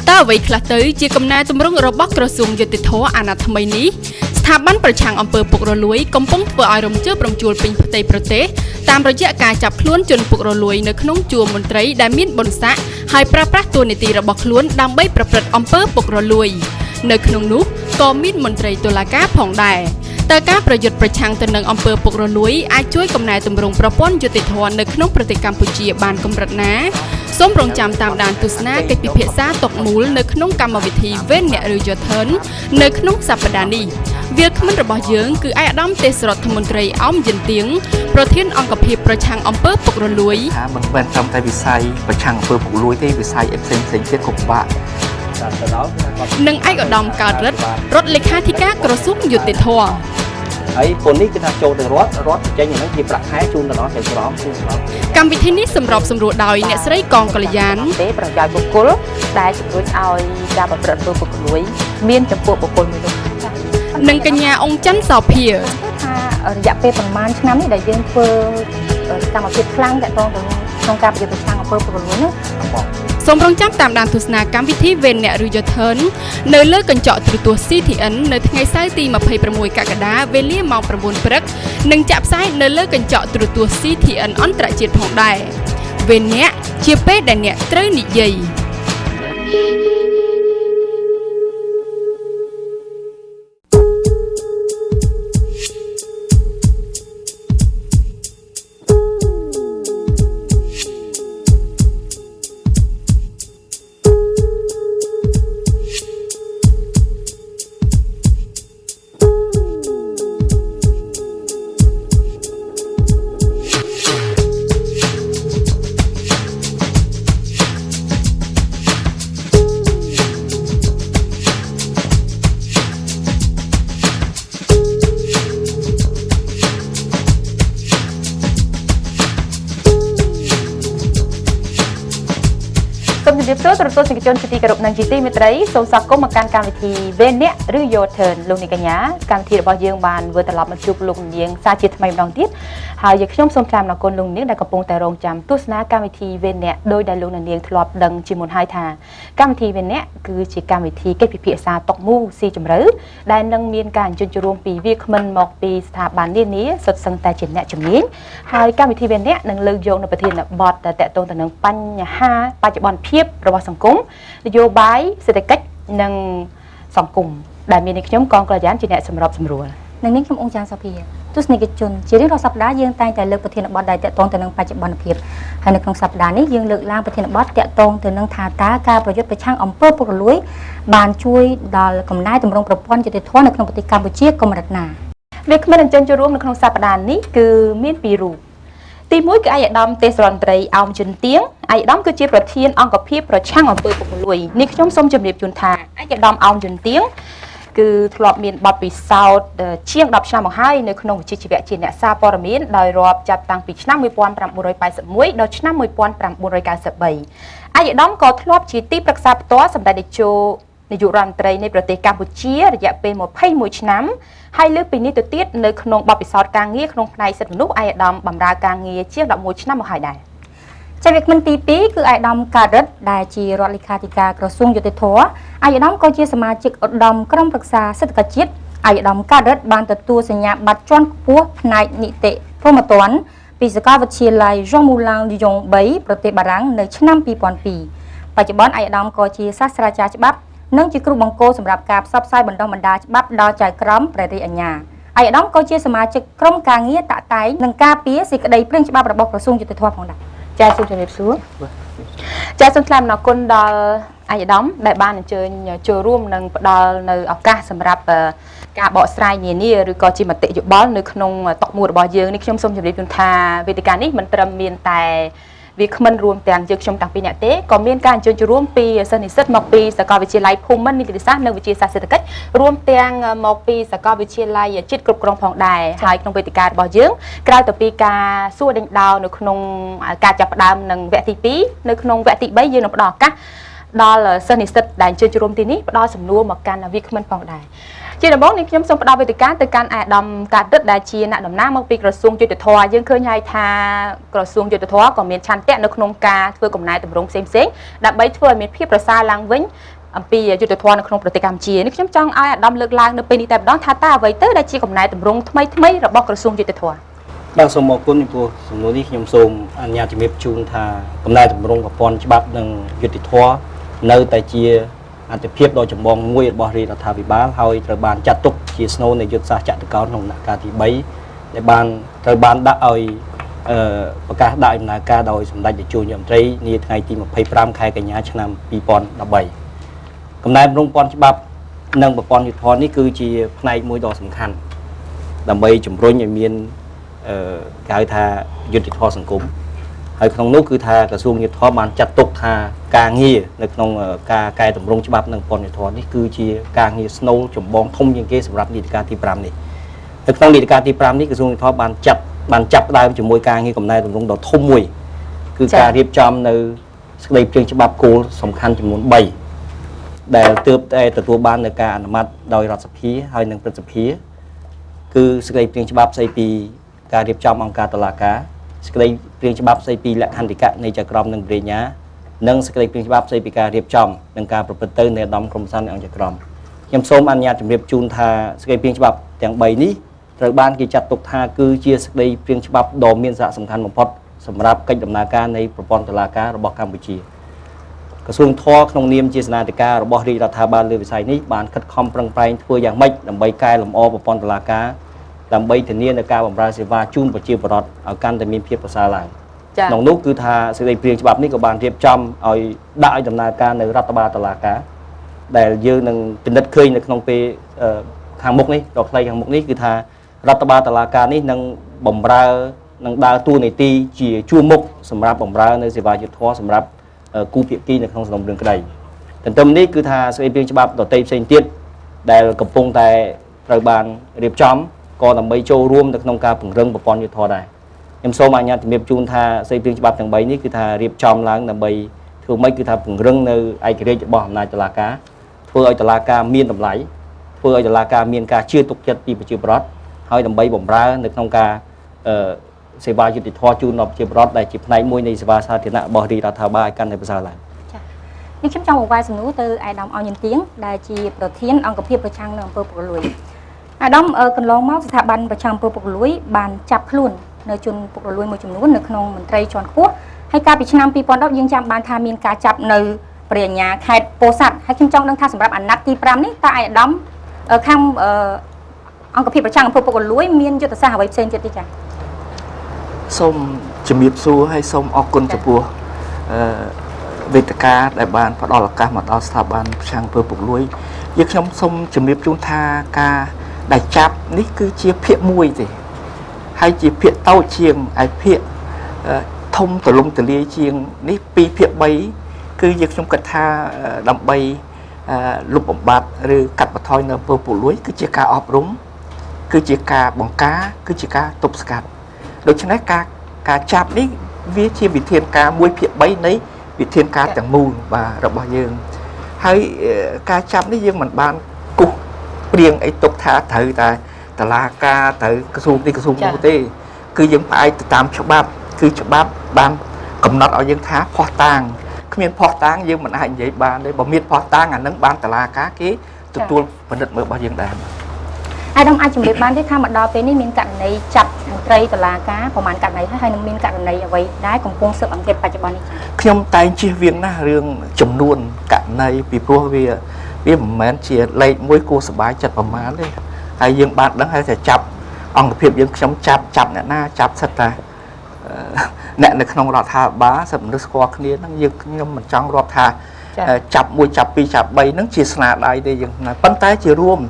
តើអ្វីខ្លះទៅជាកំណែទម្រង់របស់ក្រសួងយុតិធធអាណត្តិថ្មីនេះស្ថាប័នប្រឆាំងអំពើពុករលួយកំពុងធ្វើឲ្យរំជើបរំជួលពេញផ្ទៃប្រទេសតាមរយៈការចាប់ខ្លួនជនពុករលួយនៅក្នុងជួរមន្ត្រីដែលមានបុណ្យស័ក្តិហើយប្រើប្រាស់តួនាទីរបស់ខ្លួនដើម្បីប្រព្រឹត្តអំពើពុករលួយនៅក្នុងនោះក៏មានមន្ត្រីតុលាការផងដែរតើការប្រយុទ្ធប្រឆាំងទៅនឹងអំពើពុករលួយអាចជួយកំណែទម្រង់ប្រព័ន្ធយុតិធធនៅក្នុងប្រទេសកម្ពុជាបានកម្រិតណាសូមរងចាំតាមដានទស្សនាកិច្ចពិភាក្សាតកមូលនៅក្នុងកម្មវិធីវេនអ្នកឬយធននៅក្នុងសប្តាហ៍នេះវាគ្មិនរបស់យើងគឺឯកឧត្តមទេសរដ្ឋមន្ត្រីអមយិនទៀងប្រធានអង្គភិបប្រឆាំងអំពើពុករលួយមិនមែនត្រឹមតែវិស័យប្រឆាំងអំពើពុករលួយទេវិស័យផ្សេងៗទៀតក៏ពិបាកនិងឯកឧត្តមកើតរិទ្ធរដ្ឋលេខាធិការក្រសួងយុតិធធហើយពលនេះគឺថាចូលទៅរដ្ឋចេញហ្នឹងជាប្រាក់ខែជូនទៅដល់ទាំងក្រុមកម្មវិធីនេះសម្របសម្រួលដោយអ្នកស្រីកងកល្យានទេប្រយោជន៍បុគ្គលដែលជំរុញឲ្យការប្រព្រឹត្តអំពើពុករលួយមានចំពោះបុគ្គលមួយនោះនិងកញ្ញាអង្គច័ន្ទសោភាថារយៈពេលប្រហែលឆ្នាំនេះដែលយើងធ្វើសកម្មភាពខ្លាំងតាក់ទងទៅក្នុងការប្រយុទ្ធប្រឆាំងអំពើពុករលួយនោះសូមរងចាំតាមដានទស្សនាកម្មវិធីវេនអ្នកឬយធននៅលើកញ្ចក់ទូរទស្សន៍ CTN នៅថ្ងៃសៅរ៍ទី26កក្កដាវេលាម៉ោង 9 ព្រឹកនិងចាក់ផ្សាយនៅលើកញ្ចក់ទូរទស្សន៍ CTN អន្តរជាតិផងដែរវេនអ្នកជាពេលដែលអ្នកត្រូវនិយាយជំរាបសួរទស្សនិកជនជាទីគោរពនិងជាទីមេត្រីសូមស្វាគមន៍មកកាន់កម្មវិធីវេនអ្នកឬ Your Turn លោកនាងកញ្ញាកម្មវិធីរបស់យើងបានវិលត្រឡប់មកជួបលោកនាងសាជាថ្មីម្ដងទៀតហើយយើងខ្ញុំសូមថ្លែងអំណរគុណលោកនាងដែលកំពុងតែរងចាំទស្សនាកម្មវិធីវេនអ្នកដោយដែលលោកនាងធ្លាប់ដឹងជាមុនហើយថាកម្មវិធីវេនអ្នកគឺជាកម្មវិធីកិច្ចពិភាក្សាតុកមូស៊ីជម្រៅដែលនឹងមានការអញ្ជើញចូលរួមពីវាគ្មិនមកពីស្ថាប័ននានាសុទ្ធសឹងតែជាអ្នកជំនាញហើយកម្មវិធីវេនអ្នកនឹងលើកយកនៅប្រធានបទដែលតកតងទៅនឹងបញ្ហាបច្ចុប្បន្នភាពរបស់សង្គមនយោបាយសេដ្ឋកិច្ចនិងសង្គមដែលមានខ្ញុំកងកល្យានជាអ្នកសម្របសម្រួលនិងនាងខ្ញុំអង្គចានសាភាទស្សនិកជនជារៀងរាល់សប្តាហ៍យើងតែងតែលើកប្រធានបទដែលតកតងទៅនឹងបច្ចុប្បន្នភាពហើយនៅក្នុងសប្តាហ៍នេះយើងលើកឡើងប្រធានបទតកតងទៅនឹងថាតើការប្រយុទ្ធប្រឆាំងអំពើពុករលួយបានជួយដល់កំណែទម្រង់ប្រព័ន្ធយុតិធធនៅក្នុងប្រទេសកម្ពុជាកម្រិតណាវាគ្មិនអញ្ជើញចូលរួមនៅក្នុងសប្តាហ៍នេះគឺមានពីររូបទី1គឺឯកឧត្តមទេសរដ្ឋមន្ត្រីអមជុនទៀងឯកឧត្តមគឺជាប្រធានអង្គភិបប្រឆាំងអំពើពុករលួយនេះខ្ញុំសូមជម្រាបជូនថាឯកឧត្តមអមជុនទៀងគឺធ្លាប់មានបទពិសោធន៍ជាង10ឆ្នាំមកហើយនៅក្នុងវិជ្ជាជីវៈជាអ្នកសារព័ត៌មានដោយរាប់ចាប់តាំងពីឆ្នាំ1981ដល់ឆ្នាំ1993ឯកឧត្តមក៏ធ្លាប់ជាទីប្រឹក្សាផ្ទាល់សម្ដេចតេជោនាយករដ្ឋមន្ត្រីនៃប្រទេសកម្ពុជារយៈពេល21ឆ្នាំហើយលើកពីនេះទៅទៀតនៅក្នុងបទពិសោធន៍ការងារក្នុងផ្នែកសិទ្ធិមនុស្សឯកឧត្តមបម្រើការងារជាង11ឆ្នាំមកហើយដែរចាវាគ្មិនទី2គឺឯកឧត្តមកើតរិទ្ធដែលជារដ្ឋលេខាធិការក្រសួងយុតិធធឯកឧត្តមក៏ជាសមាជិកឧត្តមក្រុមប្រឹក្សាសេដ្ឋកិច្ចជាតិឯកឧត្តមកើតរិទ្ធបានទទួលសញ្ញាបត្រជាន់ខ្ពស់ផ្នែកនីតិព្រហ្មទណ្ឌពីសាកលវិទ្យាល័យ Jean Moulin Lyon 3ប្រទេសបារាំងនៅឆ្នាំ2002បច្ចុប្បន្នឯកឧត្តមក៏ជាសាស្ត្រាចារ្យច្បាប់និងជាគ្រូបង្គោលសម្រាប់ការផ្សព្វផ្សាយបណ្ដុះបណ្ដាលច្បាប់ដល់ចៅក្រមព្រះរាជអាជ្ញាឯកឧត្តមក៏ជាសមាជិកក្រុមការងារតាក់តែងនិងការពារសេចក្តីព្រាងច្បាប់របស់ក្រសួងយុតិធធផងដែរចាសូមជម្រាបសួរចាសូមថ្លែងអំណរគុណដល់ឯកឧត្តមដែលបានអញ្ជើញចូលរួមនិងផ្ដល់នៅឱកាសសម្រាប់ការបកស្រាយនានាឬក៏ជាមតិយោបល់នៅក្នុងតុមួយរបស់យើងនេះខ្ញុំសូមជម្រាបជូនថាវេទិកានេះមិនត្រឹមមានតែវាគ្មិនរួមទាំងយើងខ្ញុំតាំងពីអ្នកទេក៏មានការអញ្ជើញចូលរួមពីសិស្សនិស្សិតមកពីសាកលវិទ្យាល័យភូមិន្ទនីតិសាស្ត្រនិងវិទ្យាសាស្ត្រសេដ្ឋកិច្ចរួមទាំងមកពីសាកលវិទ្យាល័យជាតិគ្រប់គ្រងផងដែរហើយក្នុងវេទិការបស់យើងក្រៅពីការសួរដេញដោលនៅក្នុងការចាប់ផ្ដើមនឹងវគ្គទី2នៅក្នុងវគ្គទី3យើងនឹងផ្ដល់ឱកាសដល់សិស្សនិស្សិតដែលអញ្ជើញចូលរួមទីនេះផ្ដល់សំណួរមកកាន់វាគ្មិនផងដែរជាដំបូងនេះខ្ញុំសូមផ្ដល់វេទិកាទៅកាន់អាដាមការិតដែលជាអ្នកតំណាងមកពីក្រសួងយុតិធធយើងឃើញហើយថាក្រសួងយុតិធធក៏មានឆន្ទៈនៅក្នុងការធ្វើកំណែតម្រង់ផ្សេងៗដើម្បីធ្វើឲ្យមានភាពប្រសើរឡើងវិញ អំពីយុទ្ធធម៌នៅក្នុងប្រទេសកម្ពុជានេះខ្ញុំចង់ឲ្យអាដាមលើកឡើងនៅពេលនេះតែម្ដងថាតើអ្វីទៅដែលជាកំណែទម្រង់ថ្មីរបស់ក្រសួងយុទ្ធធម៌ បាទសូមអរគុណចំពោះសំណួរនេះខ្ញុំសូមអនុញ្ញាតជំរាបជូនថាកំណែទម្រង់ប្រព័ន្ធច្បាប់និងយុត្តិធម៌នៅតែជាអត្ថប្រយោជន៍ដ៏ចម្បងមួយរបស់រាជរដ្ឋាភិបាលហើយត្រូវបានចាត់ទុកជាស្នូលនៃយុទ្ធសាស្ត្រចតុកោណក្នុងដំណាក់កាលទី3ដែលបានត្រូវបានដាក់ឲ្យប្រកាសដាក់ដំណើរការដោយសម្ដេចនាយករដ្ឋមន្ត្រីនាថ្ងៃទី25ខែកញ្ញាឆ្នាំ2013កំណែទម្រង់ប្រព័ន្ធច្បាប់និងប្រព័ន្ធយុត្តិធម៌នេះគឺជាផ្នែកមួយដ៏សំខាន់ដើម្បីជំរុញឲ្យមានគេហៅថាយុត្តិធម៌សង្គមហើយក្នុងនោះគឺថាក្រសួងយុត្តិធម៌បានចាត់ទុកថាការងារនៅក្នុងការកែតម្រង់ច្បាប់និងប្រព័ន្ធយុត្តិធម៌នេះគឺជាការងារស្នូលចម្បងធំជាងគេសម្រាប់នីតិកាលទី5នេះនៅក្នុងនីតិកាលទី5នេះក្រសួងយុត្តិធម៌បានចាប់ផ្ដើមជាមួយការងារកំណែតម្រង់ដ៏ធំមួយគឺការរៀបចំនៅសេចក្តីព្រាងច្បាប់គោលសំខាន់ចំនួន3ដែលទើបតែទទួលបាននៅការអនុម័តដោយរដ្ឋសភាហើយនិងព្រឹទ្ធសភាគឺសេចក្តីព្រាងច្បាប់ស្ដីពីការរៀបចំអង្គការតុលាការសេចក្តីព្រាងច្បាប់ស្ដីពីលក្ខន្តិកៈនៃចក្រមនិងប្រញ្ញានិងសេចក្តីព្រាងច្បាប់ស្ដីពីការរៀបចំនិងការប្រព្រឹត្តទៅនៃឧត្តមក្រុមប្រឹក្សានៃអង្គចក្រមខ្ញុំសូមអនុញ្ញាតជម្រាបជូនថាសេចក្តីព្រាងច្បាប់ទាំង3នេះត្រូវបានគេចាត់ទុកថាគឺជាសេចក្តីព្រាងច្បាប់ដ៏មានសារៈសំខាន់បំផុតសម្រាប់កិច្ចដំណើរការនៃប្រព័ន្ធតុលាការរបស់កម្ពុជាក្រសួងធម៌ក្នុងនាមជាសេនាធិការរបស់រាជរដ្ឋាភិបាលលើវិស័យនេះបានខិតខំប្រឹងប្រែងធ្វើយ៉ាងម៉េចដើម្បីកែលម្អប្រព័ន្ធតុលាការដើម្បីធានានៅការបម្រើសេវាជូនប្រជាពលរដ្ឋឲ្យកាន់តែមានភាពប្រសើរឡើងក្នុងនោះគឺថាសេចក្តីព្រាងច្បាប់នេះក៏បានរៀបចំឲ្យដាក់ឲ្យដំណើរការនៅរដ្ឋបាលតុលាការដែលយើងនឹងពិនិត្យឃើញនៅក្នុងពេលខាងមុខនេះដល់ខ្លីខាងមុខនេះគឺថារដ្ឋបាលតុលាការនេះនឹងបម្រើនឹងដើរតួនាទីជាជួរមុខសម្រាប់បម្រើនៅសេវាយុត្តិធម៌សម្រាប់គូភាគីនៅក្នុងសំណុំរឿងក្តីទន្ទឹមនេះគឺថាសេចក្តីព្រាងច្បាប់ដទៃផ្សេងទៀតដែលកំពុងតែត្រូវបានរៀបចំក៏ដើម្បីចូលរួមនៅក្នុងការពង្រឹងប្រព័ន្ធយុត្តិធម៌ដែរខ្ញុំសូមអនុញ្ញាតជំរាបជូនថាសេចក្តីព្រាងច្បាប់ទាំង3នេះគឺថារៀបចំឡើងដើម្បីធ្វើម៉េចគឺថាពង្រឹងនៅឯករាជ្យរបស់អំណាចតុលាការធ្វើឲ្យតុលាការមានតម្លៃធ្វើឲ្យតុលាការមានការជឿទុកចិត្តពីប្រជាពលរដ្ឋហើយដើម្បីបម្រើនៅក្នុងការសេវាយុត្តិធម៌ជូនដល់ប្រជាពលរដ្ឋដែលជាផ្នែកមួយនៃសេវាសាធារណៈរបស់រាជរដ្ឋាភិបាលឲ្យកាន់តែប្រសើរឡើងចា៎នេះខ្ញុំចង់បង្វែរសំណួរទៅអាយដាមអញ្ញទៀងដែលជាប្រធានអង្គភាពប្រឆាំងនឹងអំពើពុករលួយអាយដាមកន្លងមកស្ថាប័នប្រឆាំងអំពើពុករលួយបានចាប់ខ្លួននៅជនពុករលួយមួយចំនួននៅក្នុងមន្ត្រីជាន់ខ្ពស់ហើយកាលពីឆ្នាំ2010យើងចាំបានថាមានការចាប់នៅព្រះអញ្ញាខេត្តពោធិ៍សាត់ហើយខ្ញុំចង់ដឹងថាសម្រាប់អាណត្តិទី5នេះតើអាយដាមខាងអង្គភាពប្រឆាំងអំពើពុករលួយមានយុទ្ធសាស្ត្រអ្វីផ្សេងទៀតទេចា៎សូមជំរាបសួរហើយសូមអរគុណចំពោះវេទិកាដែលបានផ្ដល់ឱកាសមកដល់ស្ថាប័នប្រឆាំងអំពើពុករលួយយើងខ្ញុំសូមជំរាបជូនថាការដែលចាប់នេះគឺជាភាគមួយទេហើយជាភាគតូចជាងឯភាគធំទលំទលាយជាងនេះ2ភាគ3គឺយើងខ្ញុំគិតថាដើម្បីលុបបំបាត់ឬកាត់បន្ថយនៅអំពើពុករលួយគឺជាការអប់រំគឺជាការបង្ការគឺជាការទប់ស្កាត់ដូច្នេះការចាប់នេះវាជាវិធានការ1ភាគ3នៃវិធានការទាំងមូលបាទរបស់យើងហើយការចាប់នេះយើងមិនបានគូសព្រៀងអីទុកថាត្រូវតែតុលាការត្រូវក្រសួងនេះក្រសួងនោះទេគឺយើងផ្អែកទៅតាមច្បាប់គឺច្បាប់បានកំណត់ឲ្យយើងថាភ័ស្តុតាងគ្មានភ័ស្តុតាងយើងមិនអាចនិយាយបានទេបើមានភ័ស្តុតាងអានឹងបានតុលាការគេទទួលពិនិត្យមើលរបស់យើងដែរអាយដាមអាចជំរាបបានទេថាមកដល់ពេលនេះមានករណីចាប់មន្ត្រីតុលាការប្រហែលករណីហើយនឹងមានករណីអ្វីដែរកំពុងស៊ើបអង្កេតបច្ចុប្បន្ននេះចា៎ខ្ញុំតែងជៀសវាងណាស់រឿងចំនួនករណីពីព្រោះវាមិនមែនជាលេខមួយគួរសប្បាយចិត្តប្រមាណទេហើយយើងបានដឹងហើយថាចាប់អង្គភាពយើងខ្ញុំចាប់អ្នកណាចាប់សិតតែអ្នកនៅក្នុងរដ្ឋាភិបាលសិតមនុស្សស្គាល់គ្នាហ្នឹងខ្ញុំមិនចង់រាប់ថាចាប់1ចាប់2ចាប់3ហ្នឹងជាស្នាដៃទេយើងប៉ុន្តែជារួម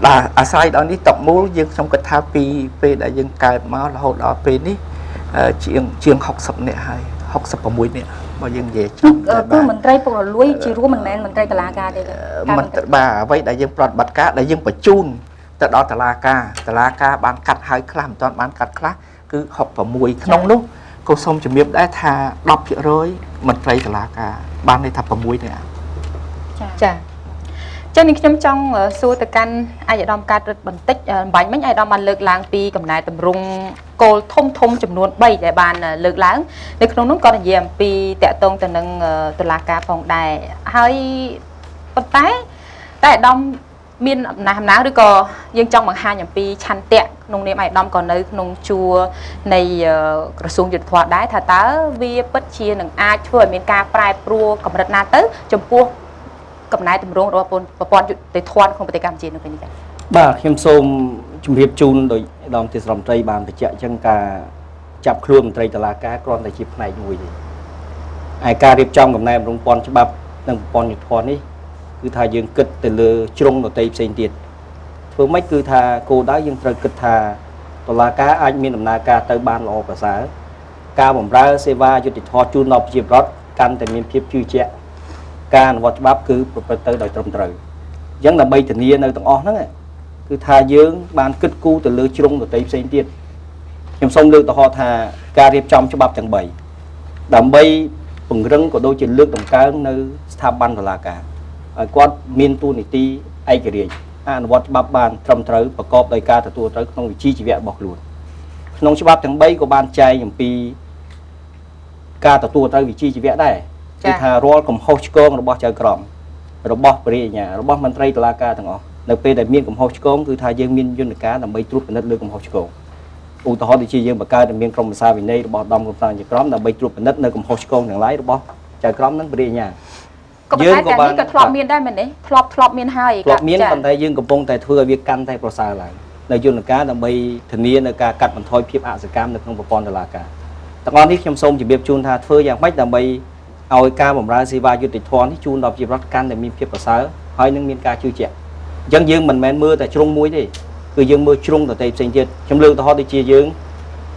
បាទអាស្រ័យដល់នេះតបមូលយើងខ្ញុំគិតថាពីពេលដែលយើងកើតមករហូតដល់ពេលនេះជាង60នាក់ហើយ66នាក់បើយើងនិយាយចំគឺមន្ត្រីពុករលួយជារួមមិនមែនមន្ត្រីតុលាការទេបាទអ្វីដែលយើងប្រតិបត្តិការដែលយើងបញ្ជូនទៅដល់តុលាការបានកាត់ហើយខ្លះមិនទាន់បានកាត់ខ្លះគឺ66ក្នុងនោះក៏សូមជំរាបដែរថា 10% មន្ត្រីតុលាការបានន័យថា6នាក់ចាចឹងនេះខ្ញុំចង់សួរទៅកាន់អាយដាមកើតរឹតបន្តិចបាញ់មិញអាយដាមបានលើកឡើងពីកំណែតម្រង់គោលធំចំនួន3ដែលបានលើកឡើងនៅក្នុងនោះក៏និយាយអំពីតកតងទៅនឹងតុលាការផងដែរហើយ ប៉ុន្តែអាយដាមមានអំណាចណាឬក៏យើងចង់បង្ហាញអំពីឆន្ទៈក្នុងនាមអាយដាមក៏នៅក្នុងជួរនៃក្រសួងយុទ្ធភ័ណ្ឌដែរថាតើវាពិតជានឹងអាចធ្វើឲ្យមានការប្រែប្រួលកម្រិតណាទៅចំពោះកំណែតម្រង់របស់ប្រព័ន្ធយុត្តិធម៌ក្នុងប្រទេសកម្ពុជានៅពេលនេះចា៎បាទខ្ញុំសូមជម្រាបជូនដោយអាដាមទេសរដ្ឋមន្ត្រីបានបញ្ជាក់អញ្ចឹងការចាប់ខ្លួនមន្ត្រីតុលាការគ្រាន់តែជាផ្នែកមួយទេឯការរៀបចំកំណែតម្រង់ព័ន្ធច្បាប់និងប្រព័ន្ធយុត្តិធម៌នេះគឺថាយើងគិតទៅលើជ្រុងដទៃផ្សេងទៀតធ្វើម៉េចគឺថាគោលដៅយើងត្រូវគិតថាតុលាការអាចមានដំណើរការទៅបានល្អប្រសើរការបម្រើសេវាយុត្តិធម៌ជូនដល់ប្រជាពលរដ្ឋកាន់តែមានភាពជឿជាក់ការអនុវត្តច្បាប់គឺប្រព្រឹត្តទៅដោយត្រឹមត្រូវអញ្ចឹងដើម្បីធានានៅទាំងអស់ហ្នឹងគឺថាយើងបានគិតគូរទៅលើជ្រុងដទៃផ្សេងទៀតខ្ញុំសូមលើកឧទាហរណ៍ថាការរៀបចំច្បាប់ទាំង3ដើម្បីពង្រឹងក៏ដូចជាលើកតម្កើងនៅស្ថាប័នតុលាការឲ្យគាត់មានតួនាទីឯករាជ្យអនុវត្តច្បាប់បានត្រឹមត្រូវប្រកបដោយការទទួលត្រូវក្នុងវិជ្ជាជីវៈរបស់ខ្លួនក្នុងច្បាប់ទាំង3ក៏បានចែងអំពីការទទួលត្រូវវិជ្ជាជីវៈដែរគឺថារាល់កំហុសឆ្គងរបស់ចៅក្រមរបស់ព្រះរាជអាជ្ញារបស់មន្ត្រីតុលាការទាំងអស់នៅពេលដែលមានកំហុសឆ្គងគឺថាយើងមានយន្តការដើម្បីត្រួតពិនិត្យលើកំហុសឆ្គងឧទាហរណ៍ដូចជាយើងបង្កើតឲ្យមានក្រុមប្រឹក្សាវិន័យរបស់ឧត្តមគណៈចៅក្រមដើម្បីត្រួតពិនិត្យនៅកំហុសឆ្គងទាំងឡាយរបស់ចៅក្រមនិងព្រះរាជអាជ្ញាយើងក៏បានក៏ធ្លាប់មានដែរមែនទេធ្លាប់មានហើយធ្លាប់មានប៉ុន្តែយើងកំពុងតែធ្វើឲ្យវាកាន់តែប្រសើរឡើងនៅយន្តការដើម្បីធានានៅការកាត់បន្ថយភាពអសកម្មនៅក្នុងប្រព័ន្ធតុលាការទាំងអស់នេះខ្ញុំសូមជម្រាបជូនថាធ្វើយ៉ាងម៉េចដើម្បីឲ្យការបម្រើសេវាយុត្តិធម៌នេះជូនដល់ប្រជាពលរដ្ឋកាន់តែមានភាពប្រសើរហើយនឹងមានការជឿជាក់អញ្ចឹងយើងមិនមែនមើលតែជ្រុងមួយទេគឺយើងមើលជ្រុងដទៃផ្សេងទៀតខ្ញុំលើកឧទាហរណ៍ដូចជាយើង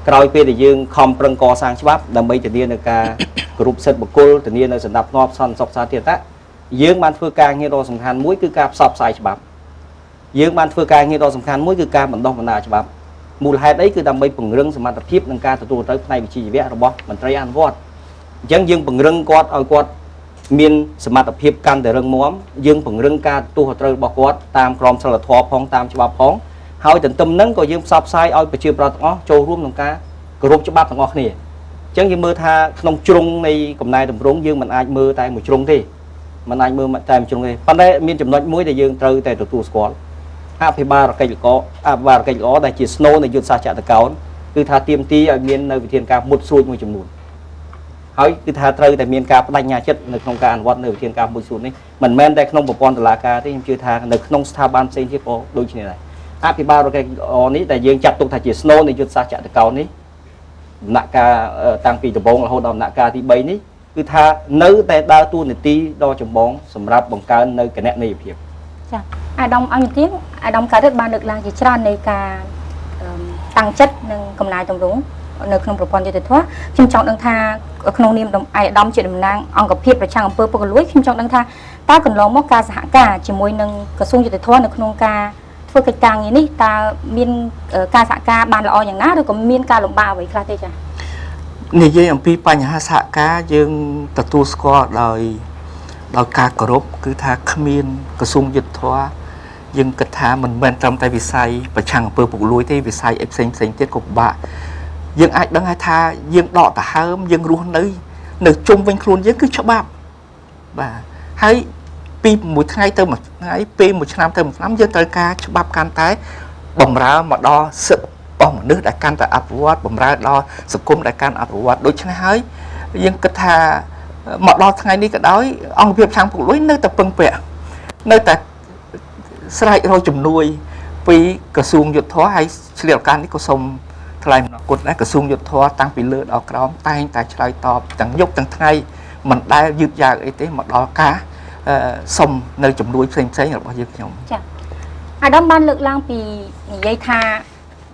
ក្រោយពេលដែលយើងខំប្រឹងកសាងច្បាប់ដើម្បីធានានៅការគោរពសិទ្ធិបុគ្គលធានានៅសណ្ដាប់ធ្នាប់សន្តិសុខសាធារណៈយើងបានធ្វើការងារដ៏សំខាន់មួយគឺការផ្សព្វផ្សាយច្បាប់យើងបានធ្វើការងារដ៏សំខាន់មួយគឺការបណ្ដុះបណ្ដាលច្បាប់មូលហេតុអីគឺដើម្បីពង្រឹងសមត្ថភាពនិងការទទួលត្រូវផ្នែកវិជ្ជាជីវៈរបស់មន្ត្រីអនុវត្តអញ្ចឹងយើងពង្រឹងគាត់ឲ្យគាត់មានសមត្ថភាពកាន់តែរឹងមាំយើងពង្រឹងការទទួលខុសត្រូវរបស់គាត់តាមក្រមសីលធម៌ផងតាមច្បាប់ផងហើយទន្ទឹមនឹងក៏យើងផ្សព្វផ្សាយឲ្យប្រជាពលរដ្ឋទាំងអស់ចូលរួមក្នុងការគោរពច្បាប់ទាំងអស់គ្នាអញ្ចឹងយើងមើលថាក្នុងជ្រុងនៃកំណែតម្រង់យើងមិនអាចមើលតែមួយជ្រុងទេមិនអាចមើលតែមួយជ្រុងទេប៉ុន្តែមានចំណុចមួយដែលយើងត្រូវតែទទួលស្គាល់អភិបាលកិច្ចល្អដែលជាស្នូលនៃយុទ្ធសាស្ត្រចតុកោណគឺថាទាមទារឲ្យមាននៅវិធានការមុតស្រួចមួយចំនួនហើយគឺថាត្រូវតែមានការបដិញ្ញាចិត្តនៅក្នុងការអនុវត្តនៅវិធានការមួយស្រួចនេះមិនមែនតែក្នុងប្រព័ន្ធតុលាការទេខ្ញុំជឿថានៅក្នុងស្ថាប័នផ្សេងទៀតក៏ដូចគ្នាដែរអភិបាលកិច្ចល្អនេះដែលយើងចាត់ទុកថាជាស្នូលនៃយុទ្ធសាស្ត្រចតុកោណនេះដំណាក់កាលតាំងពីដំបូងរហូតដល់ដំណាក់កាលទី3នេះគឺថានៅតែដើរតួនាទីដ៏ចម្បងសម្រាប់បង្កើននៅគណនេយ្យភាពចា៎អាដាមអញ្ចឹងអាដាមកើតបានលើកឡើងជាច្រើននៃការតាំងចិត្តនិងកំណែតម្រង់នៅក្នុងប្រព័ន្ធយុត្តិធម៌ខ្ញុំចង់ដឹងថាក្នុងនាមអាដាមជាតំណាងអង្គភាពប្រឆាំងអំពើពុករលួយខ្ញុំចង់ដឹងថាតើកន្លងមកការសហការជាមួយនឹងក្រសួងយុត្តិធម៌នៅក្នុងការធ្វើកិច្ចការងារនេះតើមានការសហការបានល្អយ៉ាងណាឬក៏មានការលំបាកអ្វីខ្លះទេចា៎និយាយអំពីបញ្ហាសហការយើងទទួលស្គាល់ដោយការគោរពគឺថាគ្មានក្រសួងយុត្តិធម៌យើងគិតថាមិនមែនត្រឹមតែវិស័យប្រឆាំងអំពើពុករលួយទេវិស័យផ្សេងទៀតក៏ពិបាកយើងអាចដឹងថាយើងដកដង្ហើមយើងរស់នៅជុំវិញខ្លួនយើងគឺច្បាប់បាទហើយពីមួយថ្ងៃទៅមួយថ្ងៃពីមួយឆ្នាំទៅមួយឆ្នាំយើងត្រូវការច្បាប់កាន់តែបំរើមកដល់សិទ្ធិរបស់មនុស្សដែលកាន់តែអភិវឌ្ឍបំរើដល់សង្គមដែលកាន់អភិវឌ្ឍដូច្នេះហើយយើងគិតថាមកដល់ថ្ងៃនេះក៏ដោយអង្គភាពប្រឆាំងពុករលួយនៅតែពឹងពាក់នៅតែស្រែករកជំនួយពីក្រសួងយុទ្ធភ័ណ្ឌហើយឆ្លៀតឱកាសនេះក៏សូមថ្លែងអំណរគុណដែរក្រសួងយុទ្ធភ័ណ្ឌតាំងពីលើដល់ក្រោមតែងតែឆ្លើយតបទាំងយប់ទាំងថ្ងៃមិនដែលយឺតយ៉ាវអីទេមកដល់ការសុំនៅជំនួយផ្សេងរបស់យើងខ្ញុំចា៎អាដាមបានលើកឡើងពីនិយាយថា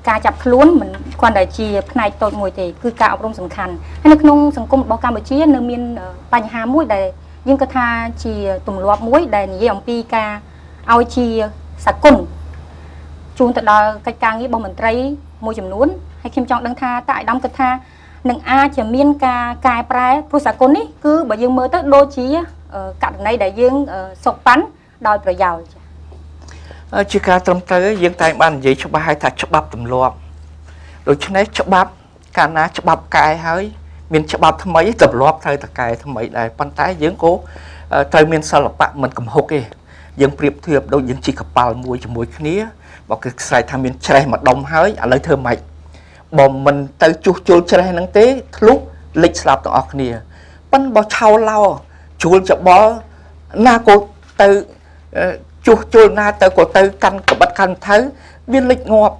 ការចាប់ខ្លួនមិនគ្រាន់តែជាផ្នែកតូចមួយទេគឺការអប់រំសំខាន់ហើយនៅក្នុងសង្គមរបស់កម្ពុជានៅមានបញ្ហាមួយដែលយើងគិតថាជាទម្លាប់មួយដែលនិយាយអំពីការឲ្យជាសកលជូនទៅដល់កិច្ចការងាររបស់មន្ត្រីមួយចំនួនហើយខ្ញុំចង់ដឹងថាតើអាដាមគិតថានឹងអាចจะមានការកែប្រែព្រោះសកលនេះគឺបើយើងមើលទៅដូចជាករណីដែលយើងសុកប៉ាន់ដោយប្រយោលចា៎ជាការត្រឹមត្រូវយើងតែងបាននិយាយច្បាស់ហើយថាច្បាប់ទម្លាប់ដូច្នេះច្បាប់កាលណាច្បាប់កែហើយមានច្បាប់ថ្មីទម្លាប់ត្រូវតែកែថ្មីដែរប៉ុន្តែយើងក៏ ត្រូវមានសិល្បៈមិនកំហុកទេយើងប្រៀបធៀបដូចយើងជីកប៉ាល់មួយជាមួយគ្នាបើគឺស្រែកថាមានច្រេះមួយដុំហើយឥឡូវធ្វើម៉េចបើមិនទៅជួសជុលច្រេះហ្នឹងទេធ្លុះលិចស្លាប់ទាំងអស់គ្នាប៉ិនបើឆោឡោជួលច្បល់ណាក៏ទៅជួសជុលណាទៅក៏ទៅកាន់ក្បិតកាន់ថៅវាលិចងាប់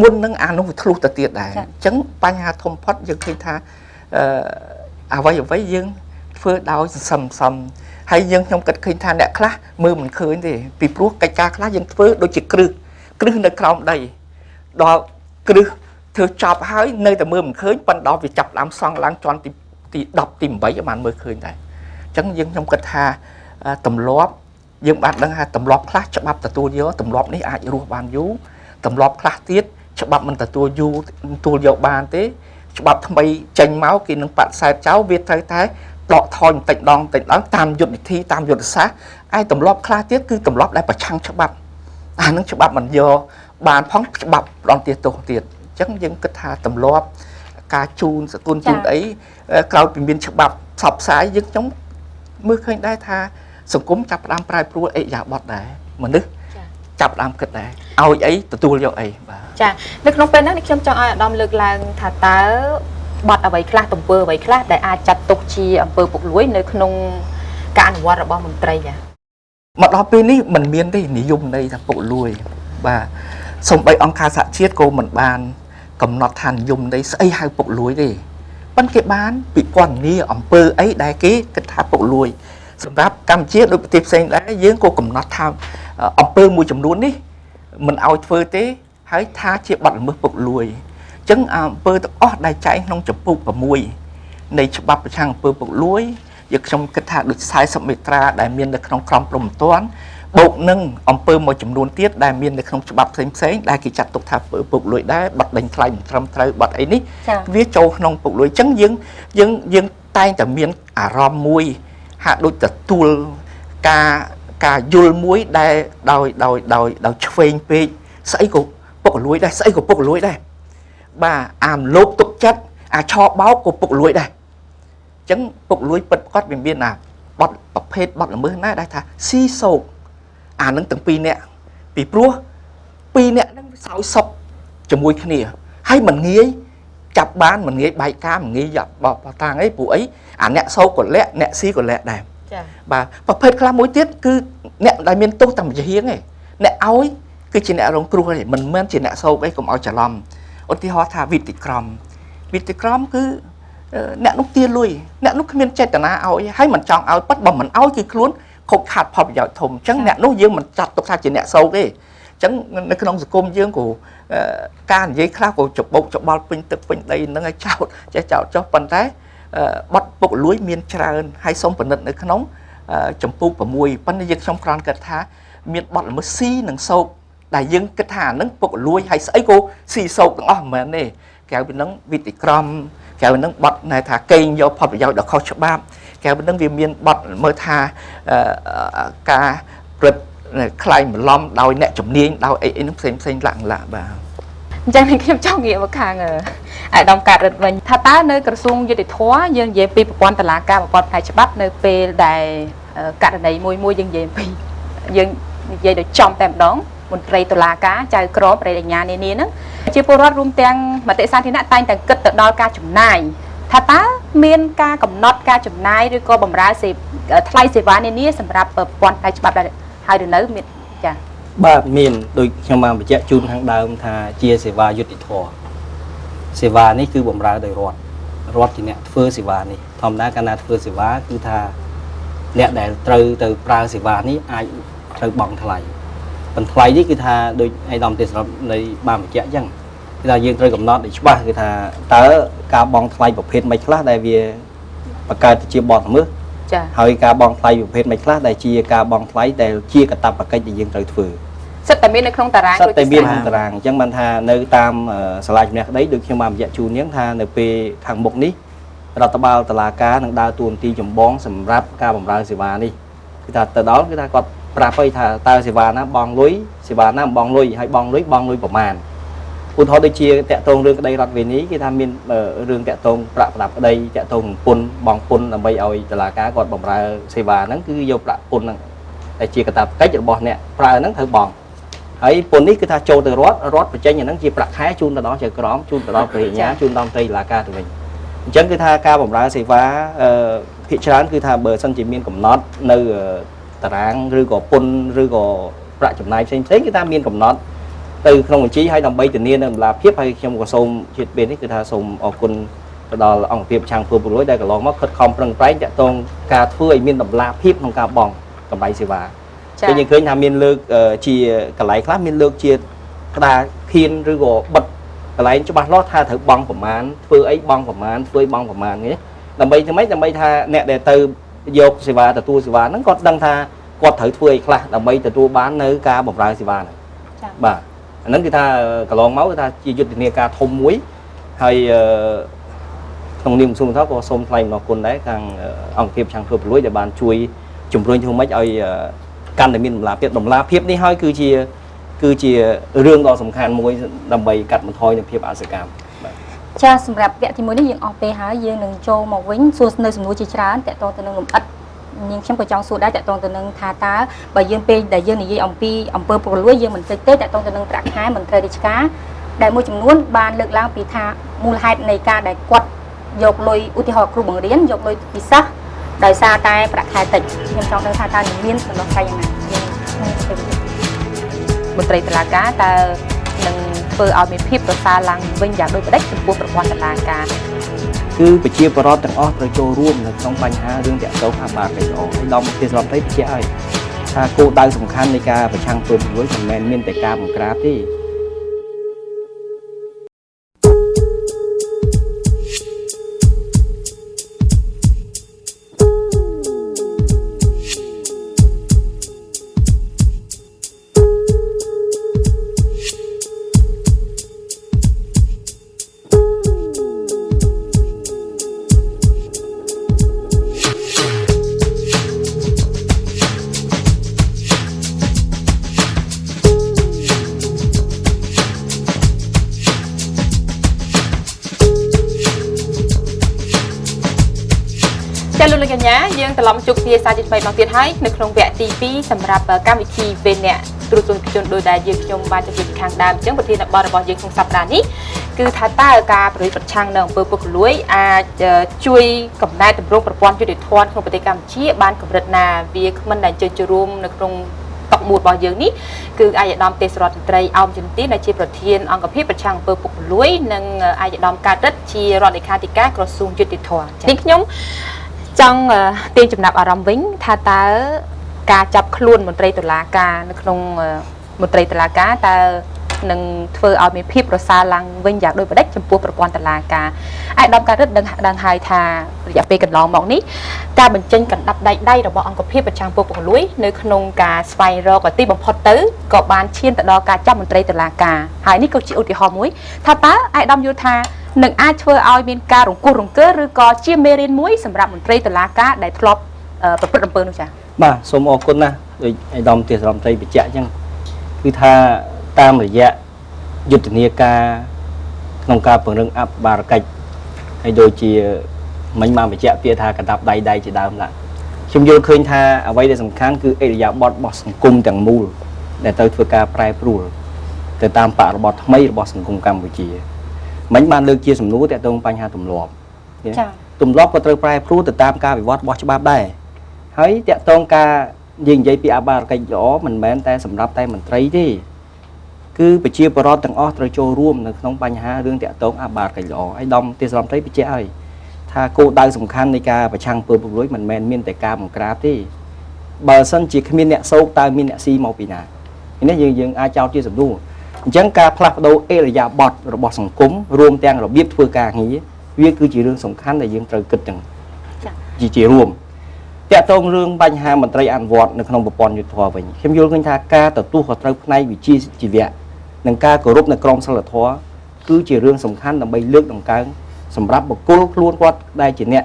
មុននឹងអានោះវាធ្លុះទៅទៀតដែរអញ្ចឹងបញ្ហាធំផុតយើងឃើញថាអ្វីយើងធ្វើដោយសន្សំហើយយើងខ្ញុំគិតឃើញថាអ្នកខ្លះមើលមិនឃើញទេពីព្រោះកិច្ចការខ្លះយើងធ្វើដូចជាគ្រឹះនៅក្រោមដីដល់គ្រឹះធ្វើចប់ហើយនៅតែមើលមិនឃើញប៉ុន្តែដល់វាចាប់ដើមសង់ឡើងជាន់ទី10ទី8បានមើលឃើញដែរអញ្ចឹងខ្ញុំគិតថាទម្លាប់យើងបានដឹងថាទម្លាប់ខ្លះច្បាប់ទទួលយកទម្លាប់នេះអាចរស់បានយូរទម្លាប់ខ្លះទៀតច្បាប់មិនទទួលយកបានទេច្បាប់ថ្មីចេញមកគេនឹងបដិសេធចោលវាត្រូវតែដកថយបន្តិចដងតាមយុទ្ធវិធីតាមយុទ្ធសាស្ត្រឯទម្លាប់ខ្លះទៀតគឺទម្លាប់ដែលប្រឆាំងច្បាប់អានឹងច្បាប់មិនយកបានផងច្បាប់ផ្ដន់ទោសទៀតអញ្ចឹងយើងគិតថាទម្លាប់ការជូនសគុណជូនអីក្រោយពីមានច្បាប់ផ្សព្វផ្សាយយើងខ្ញុំមើលឃើញដែរថាសង្គមចាប់ផ្ដើមប្រែប្រួលអិយាបថដែរមនុស្សចាប់ផ្ដើមគិតដែរឲ្យអីទទួលយកអីបាទចានៅក្នុងពេលហ្នឹងខ្ញុំចង់ឲ្យអាដាមលើកឡើងថាតើបទអ្វីខ្លះទំពើអ្វីខ្លះដែលអាចចាត់ទុកជាអំពើពុករលួយនៅក្នុងការអនុវត្តរបស់មន្ត្រីចាមកដល់ពេលនេះមិនមានទេនិយមន័យថាពុករលួយបាទសូម្បីអង្គការសហជាតិក៏មិនបានកំណត់ថានិយមន័យស្អីហៅពុករលួយទេប៉ុន្តែគេបានពិពណ៌នាអំពើអីដែលគេគិតថាពុករលួយសម្រាប់កម្ពុជាដូចប្រទេសផ្សេងដែរយើងក៏កំណត់ថាអំពើមួយចំនួននេះមិនឲ្យធ្វើទេហើយថាជាបទល្មើសពុករលួយអញ្ចឹងអំពើទាំងអស់ដែលចែងក្នុងចម្ពោះ6នៃច្បាប់ប្រឆាំងអំពើពុករលួយយើងខ្ញុំគិតថាដូច40មេត្រាដែលមាននៅក្នុងក្រមព្រហ្មទណ្ឌបូកនឹងអំពើមួយចំនួនទៀតដែលមាននៅក្នុងច្បាប់ផ្សេងដែលគេចាត់ទុកថាពុករលួយដែរបាត់ដេញថ្លៃមិនត្រឹមត្រូវបាត់អីនេះវាចូលក្នុងពុករលួយអញ្ចឹងយើងតែងតែមានអារម្មណ៍មួយហាក់ដូចទទួលការយល់មួយដែលដោយឆ្វេងពេកស្អីក៏ពុករលួយដែរស្អីក៏ពុករលួយដែរបាទអាមលោកទុកចិត្តអាឆោបោកក៏ពុករលួយដែរអញ្ចឹងពុករលួយពិតប្រាកដវាមានបទប្រភេទបទល្មើសណាដែលថាស៊ីសោកអានឹងទាំងពីរនាក់ពីព្រោះពីរនាក់ហ្នឹងវាសោយសុខជាមួយគ្នាហើយមិនងាយចាប់បានមិនងាយបែកការមិនងាយបោះតាំងអីព្រោះអីអាអ្នកសោកក៏លាក់អ្នកស៊ីក៏លាក់ដែរចា៎បាទប្រភេទខ្លះមួយទៀតគឺអ្នកដែលមានទោសតែមួយហៀងឯងអ្នកឲ្យគឺជាអ្នករងគ្រោះឯងមិនមែនជាអ្នកសោកអីកុំឲ្យច្រឡំឧទាហរណ៍ថាវិតិក្រមគឺអ្នកនោះទាលុយអ្នកនោះគ្មានចេតនាឲ្យហើយមិនចង់ឲ្យប៉ិតបើមិនឲ្យគឺខ្លួនខូចខាតផលប្រយោជន៍ធំអញ្ចឹងអ្នកនោះយើងមិនចាត់ទុកថាជាអ្នកសោកទេអញ្ចឹងនៅក្នុងសង្គមយើងក៏ការនិយាយខ្លះក៏ច្បុកច្បល់ពេញទឹកពេញដីហ្នឹងឲ្យចោតចេះចោតចុះប៉ុន្តែបទពុករលួយមានច្រើនហើយសូមពិនិត្យនៅក្នុងចម្ពោះ6ប៉ុន្តែយើងខ្ញុំគ្រាន់គិតថាមានបទល្មើសស៊ីនិងសោកដែលយើងគិតថាហ្នឹងពុករលួយហើយស្អីក៏ស៊ីសោកទាំងអស់មិនមែនទេក្រៅពីហ្នឹងវិតិក្រមក្រៅពីហ្នឹងបទណែថាកេងយកផលប្រយោជន៍ដល់ខុសច្បាប់ក្រៅពីហ្នឹងវាមានបទមើលថាការព្រឹត្តខ្លែងបន្លំដោយអ្នកជំនាញដោយអីហ្នឹងផ្សេងឡាក់បាទអញ្ចឹងខ្ញុំចង់ងាកមកខាងអាដាមកាត់រត់វិញថាតើនៅក្រសួងយុតិធធយើងនិយាយពីប្រព័ន្ធតុលាការប្រព័ន្ធផ្នែកច្បាប់នៅពេលដែលករណីមួយយើងនិយាយពីយើងនិយាយដោយចំតែម្ដងមន្ត្រីតុលាការចៅក្រមប្រេតញ្ញានានាហ្នឹងជាពលរដ្ឋរួមទាំងមតិសាធារណៈតែងតែគិតទៅដល់ការចំណាយថាតើមានការកំណត់ការចំណាយឬក៏បម្រើថ្លៃសេវានានាសម្រាប់ប្រព័ន្ធផ្នែកច្បាប់ដែរហើយឬនៅមានចា៎បាទមានដូចខ្ញុំបានបញ្ជាក់ជូនខាងដើមថាជាសេវាយុតិធធសេវានេះគឺបម្រើដោយរដ្ឋជាអ្នកធ្វើសេវានេះធម្មតាកាលណាធ្វើសេវាគឺថាអ្នកដែលត្រូវទៅប្រើសេវានេះអាចត្រូវបង់ថ្លៃបន្ថ្លៃនេះគឺថាដូចឯកឧត្តមទេសរដ្ឋនៃបានបញ្ជាក់អញ្ចឹងគឺថាយើងត្រូវកំណត់ឲ្យច្បាស់គឺថាតើការបង់ថ្លៃប្រភេទមិនខ្លះដែលវាបង្កើតទៅជាបទល្មើសចា៎ហើយការបង់ថ្លៃប្រភេទមិនខ្លះដែលជាការបង់ថ្លៃដែលជាកាតព្វកិច្ចដែលយើងត្រូវធ្វើសិតតែមាននៅក្នុងតារាងសិតតែមានក្នុងតារាងអញ្ចឹងបានថានៅតាមសាលាជំនះក្តីដូចខ្ញុំបានបញ្ជាក់ជូននាងថានៅពេលខាងមុខនេះរដ្ឋបាលតុលាការនឹងដើរតួនាទីចម្បងសម្រាប់ការបម្រើសេវានេះគឺថាទៅដល់គឺថាគាត់ប្រាប់ឲ្យថាតើសេវាណាបង់លុយសេវាណាបង់លុយហើយបង់លុយប្រមាណ ឧទាហរណ៍ដូចជាតាក់ទងរឿងក្តីរដ្ឋវិន័យគេថាមានរឿងតាក់ទងប្រាក់ប្រដាប់ក្តីតាក់ទងពន្ធបងពន្ធដើម្បីឲ្យតុលាការគាត់បម្រើសេវាហ្នឹងគឺយកប្រាក់ពន្ធហ្នឹងតែជាកាតព្វកិច្ចរបស់អ្នកប្រើហ្នឹងត្រូវបង់ហើយពន្ធនេះគឺថាចូលទៅរដ្ឋបញ្ចេញអាហ្នឹងជាប្រាក់ខែជូនទៅដល់ចៅក្រមជូនទៅដល់ព្រះញ្ញាជូនដល់ត្រីតុលាការទៅវិញអញ្ចឹងគឺថាការបម្រើសេវាភាគច្រើនគឺថាបើសិនជាមានកំណត់នៅតារាងឬក៏ពន្ធឬក៏ប្រាក់ចំណាយផ្សេងគឺថាមានកំណត់ទៅក្នុងបញ្ជីឲ្យដើម្បីធានានៅតម្លាភាពហើយខ្ញុំក៏សូមជាតិពេលនេះគឺថាសូមអរគុណទៅដល់អង្គភាពប្រឆាំងពលពលដែលកន្លងមកខិតខំប្រឹងប្រែងតាក់ទងការធ្វើឲ្យមានតម្លាភាពក្នុងការបង់កម្រៃសេវាពេលយើងឃើញថាមានលើកជាកន្លែងខ្លះមានលើកជាក្តារខៀនឬក៏បិទកន្លែងច្បាស់លាស់ថាត្រូវបង់ប្រមាណធ្វើអីបង់ប្រមាណធ្វើអីបង់ប្រមាណនេះដើម្បីថាអ្នកដែលទៅយកសេវាទទួលសេវាហ្នឹងគាត់ដឹងថាគាត់ត្រូវធ្វើអីខ្លះដើម្បីទទួលបាននៅការបម្រើសេវាហ្នឹងបាទអាហ្នឹងគឺថាកន្លងមកគឺថាជាយុទ្ធនាការធំមួយហើយក្នុងនាមសួរថាក៏សូមថ្លែងអំណរគុណដែរខាងអង្គភាពឆាំងធ្វើពលួយដែលបានជួយជំរុញធ្វើម៉េចឲ្យកាន់តែមានតម្លាភាពនេះហើយគឺជារឿងដ៏សំខាន់មួយដើម្បីកាត់បន្ថយនូវភាពអសកម្មបាទចាសម្រាប់វគ្គទី1នេះយើងអស់ពេលហើយយើងនឹងចូលមកវិញសួរនៅសំណួរជាច្រើនតកតងទៅនឹងលំអិតនាងខ្ញុំក៏ចង់សួរដែរតកតងទៅនឹងថាតើបើយើងពេលដែលយើងនិយាយអំពីអង្គើពុករលួយយើងមិនតិចទេតកតងទៅនឹងប្រាក់ខែមន្ត្រីរាជការដែលមួយចំនួនបានលើកឡើងពីថាមូលហេតុនៃការដែលគាត់យកលុយឧទាហរណ៍គ្រូបង្រៀនយកលុយពិសេសដោយសារតែប្រាក់ខែតិចខ្ញុំចង់ដឹងថាតើនឹងមានដំណោះស្រាយយ៉ាងណាមន្ត្រីតុលាការតើនឹងធ្វើឲ្យមានភាពប្រសើរឡើងវិញយ៉ាងដូចម្តេចចំពោះប្រព័ន្ធតុលាការគឺប្រជាពលរដ្ឋទាំងអស់ត្រូវចូលរួមនៅក្នុងបញ្ហារឿងតាក់ទងអាបាទល្អហើយដំទីស្របទៅបញ្ជាក់ឲ្យថាគោលដៅសំខាន់នៃការប្រឆាំងពលពលមិនមែនមានតែការបង្ក្រាបទេលោកលោកកញ្ញាយើងត្រឡប់ជួបគ្នាសារជាថ្មីម្ដងទៀតហើយនៅក្នុងវគ្គទី2សម្រាប់កម្មវិធីវេនអ្នកត្រួតពិនិត្យជនដោយដែលយើងខ្ញុំបានជម្រាបខាងដើមអញ្ចឹងប្រធានបទរបស់យើងក្នុងសប្តាហ៍នេះគឺថាតើការប្រឆាំងនៅអំពើពុករលួយអាចជួយកំណែតម្រង់ប្រព័ន្ធយុតិធម៌ក្នុងប្រទេសកម្ពុជាបានកម្រិតណាវាគ្មិនដែលជើជរួមនៅក្នុងតុមួយរបស់យើងនេះគឺអាយដាមទេសរដ្ឋមន្ត្រីអោមជំទាវដែលជាប្រធានអង្គភាពប្រឆាំងអំពើពុករលួយនិងអាយដាមកើតរិទ្ធជារដ្ឋលេខាធិការក្រសួងយុតិធម៌នេះខ្ញុំចង់ទាញចំណាប់អារម្មណ៍វិញថាតើការចាប់ខ្លួនមន្ត្រីតុលាការនៅក្នុងមន្ត្រីតុលាការតើនឹងធ្វើឲ្យមានភាពប្រសើរឡើងវិញយ៉ាងដូចម្តេចចំពោះប្រព័ន្ធតុលាការអាយដាមកើតរិទ្ធដឹងហើយថារយៈពេលកន្លងមកនេះការបញ្ចេញកណ្ដាប់ដៃរបស់អង្គភាពប្រឆាំងពុករលួយនៅក្នុងការស្វែងរកទីបំផុតទៅក៏បានឈានទៅដល់ការចាប់មន្ត្រីតុលាការហើយនេះក៏ជាឧទាហរណ៍មួយថាតើអាយដាមយល់ថានឹងអាចធ្វើឲ្យមានការរង្គោះរង្គើឬក៏ជាមេរៀនមួយសម្រាប់មន្ត្រីតុលាការដែលធ្លាប់ប្រព្រឹត្តអំពើនោះចា៎បាទសូមអរគុណណាស់ដោយអាយដាមទេសរដ្ឋមន្ត្រីបញ្ជាក់អញ្ចឹងគឺថាតាមរយៈយុទ្ធនាការក្នុងការពង្រឹងអភិបាលកិច្ចហើយដូចជាមិញបានបញ្ជាក់ពាក្យថាកណ្ដាប់ដៃជាដើមណាខ្ញុំយល់ឃើញថាអ្វីដែលសំខាន់គឺអិរិយាបថរបស់សង្គមទាំងមូលដែលត្រូវធ្វើការប្រែប្រួលទៅតាមបរិបទថ្មីរបស់សង្គមកម្ពុជាមិញបានលើកជាសំណួរទាក់ទងបញ្ហាទម្លាប់ចា៎ទម្លាប់ក៏ត្រូវប្រែប្រួលទៅតាមការវិវត្តរបស់ច្បាប់ដែរហើយទាក់ទងការនិយាយពីអភិបាលកិច្ចល្អមិនមែនតែសម្រាប់តែមន្ត្រីទេគឺប្រជាពលរដ្ឋទាំងអស់ត្រូវចូលរួមនៅក្នុងបញ្ហារឿងតាក់ទងអភិបាលកិច្ចល្អហើយដំទេសរដ្ឋមន្ត្រីបញ្ជាក់ហើយថាគោលដៅសំខាន់នៃការប្រឆាំងអំពើពុករលួយមិនមែនមានតែការបង្ក្រាបទេបើសិនជាគ្មានអ្នកសោកតើមានអ្នកស៊ីមកពីណានេះយើងអាចចោទជាសំណួរអញ្ចឹងការផ្លាស់ប្ដូរអិរិយាបថរបស់សង្គមរួមទាំងរបៀបធ្វើការងារវាគឺជារឿងសំខាន់ដែលយើងត្រូវគិតទាំងជារួមតាក់ទងរឿងបញ្ហាមន្ត្រីអនុវត្តនៅក្នុងប្រព័ន្ធយុត្តិធម៌វិញខ្ញុំយល់ឃើញថាការទទួលខុសត្រូវផ្នែកវិជ្ជាជីវៈនិងការគោរពនៅក្រមសីលធម៌គឺជារឿងសំខាន់ដើម្បីលើកដង្កើងសម្រាប់បុគ្គលខ្លួនគាត់ដែលជាអ្នក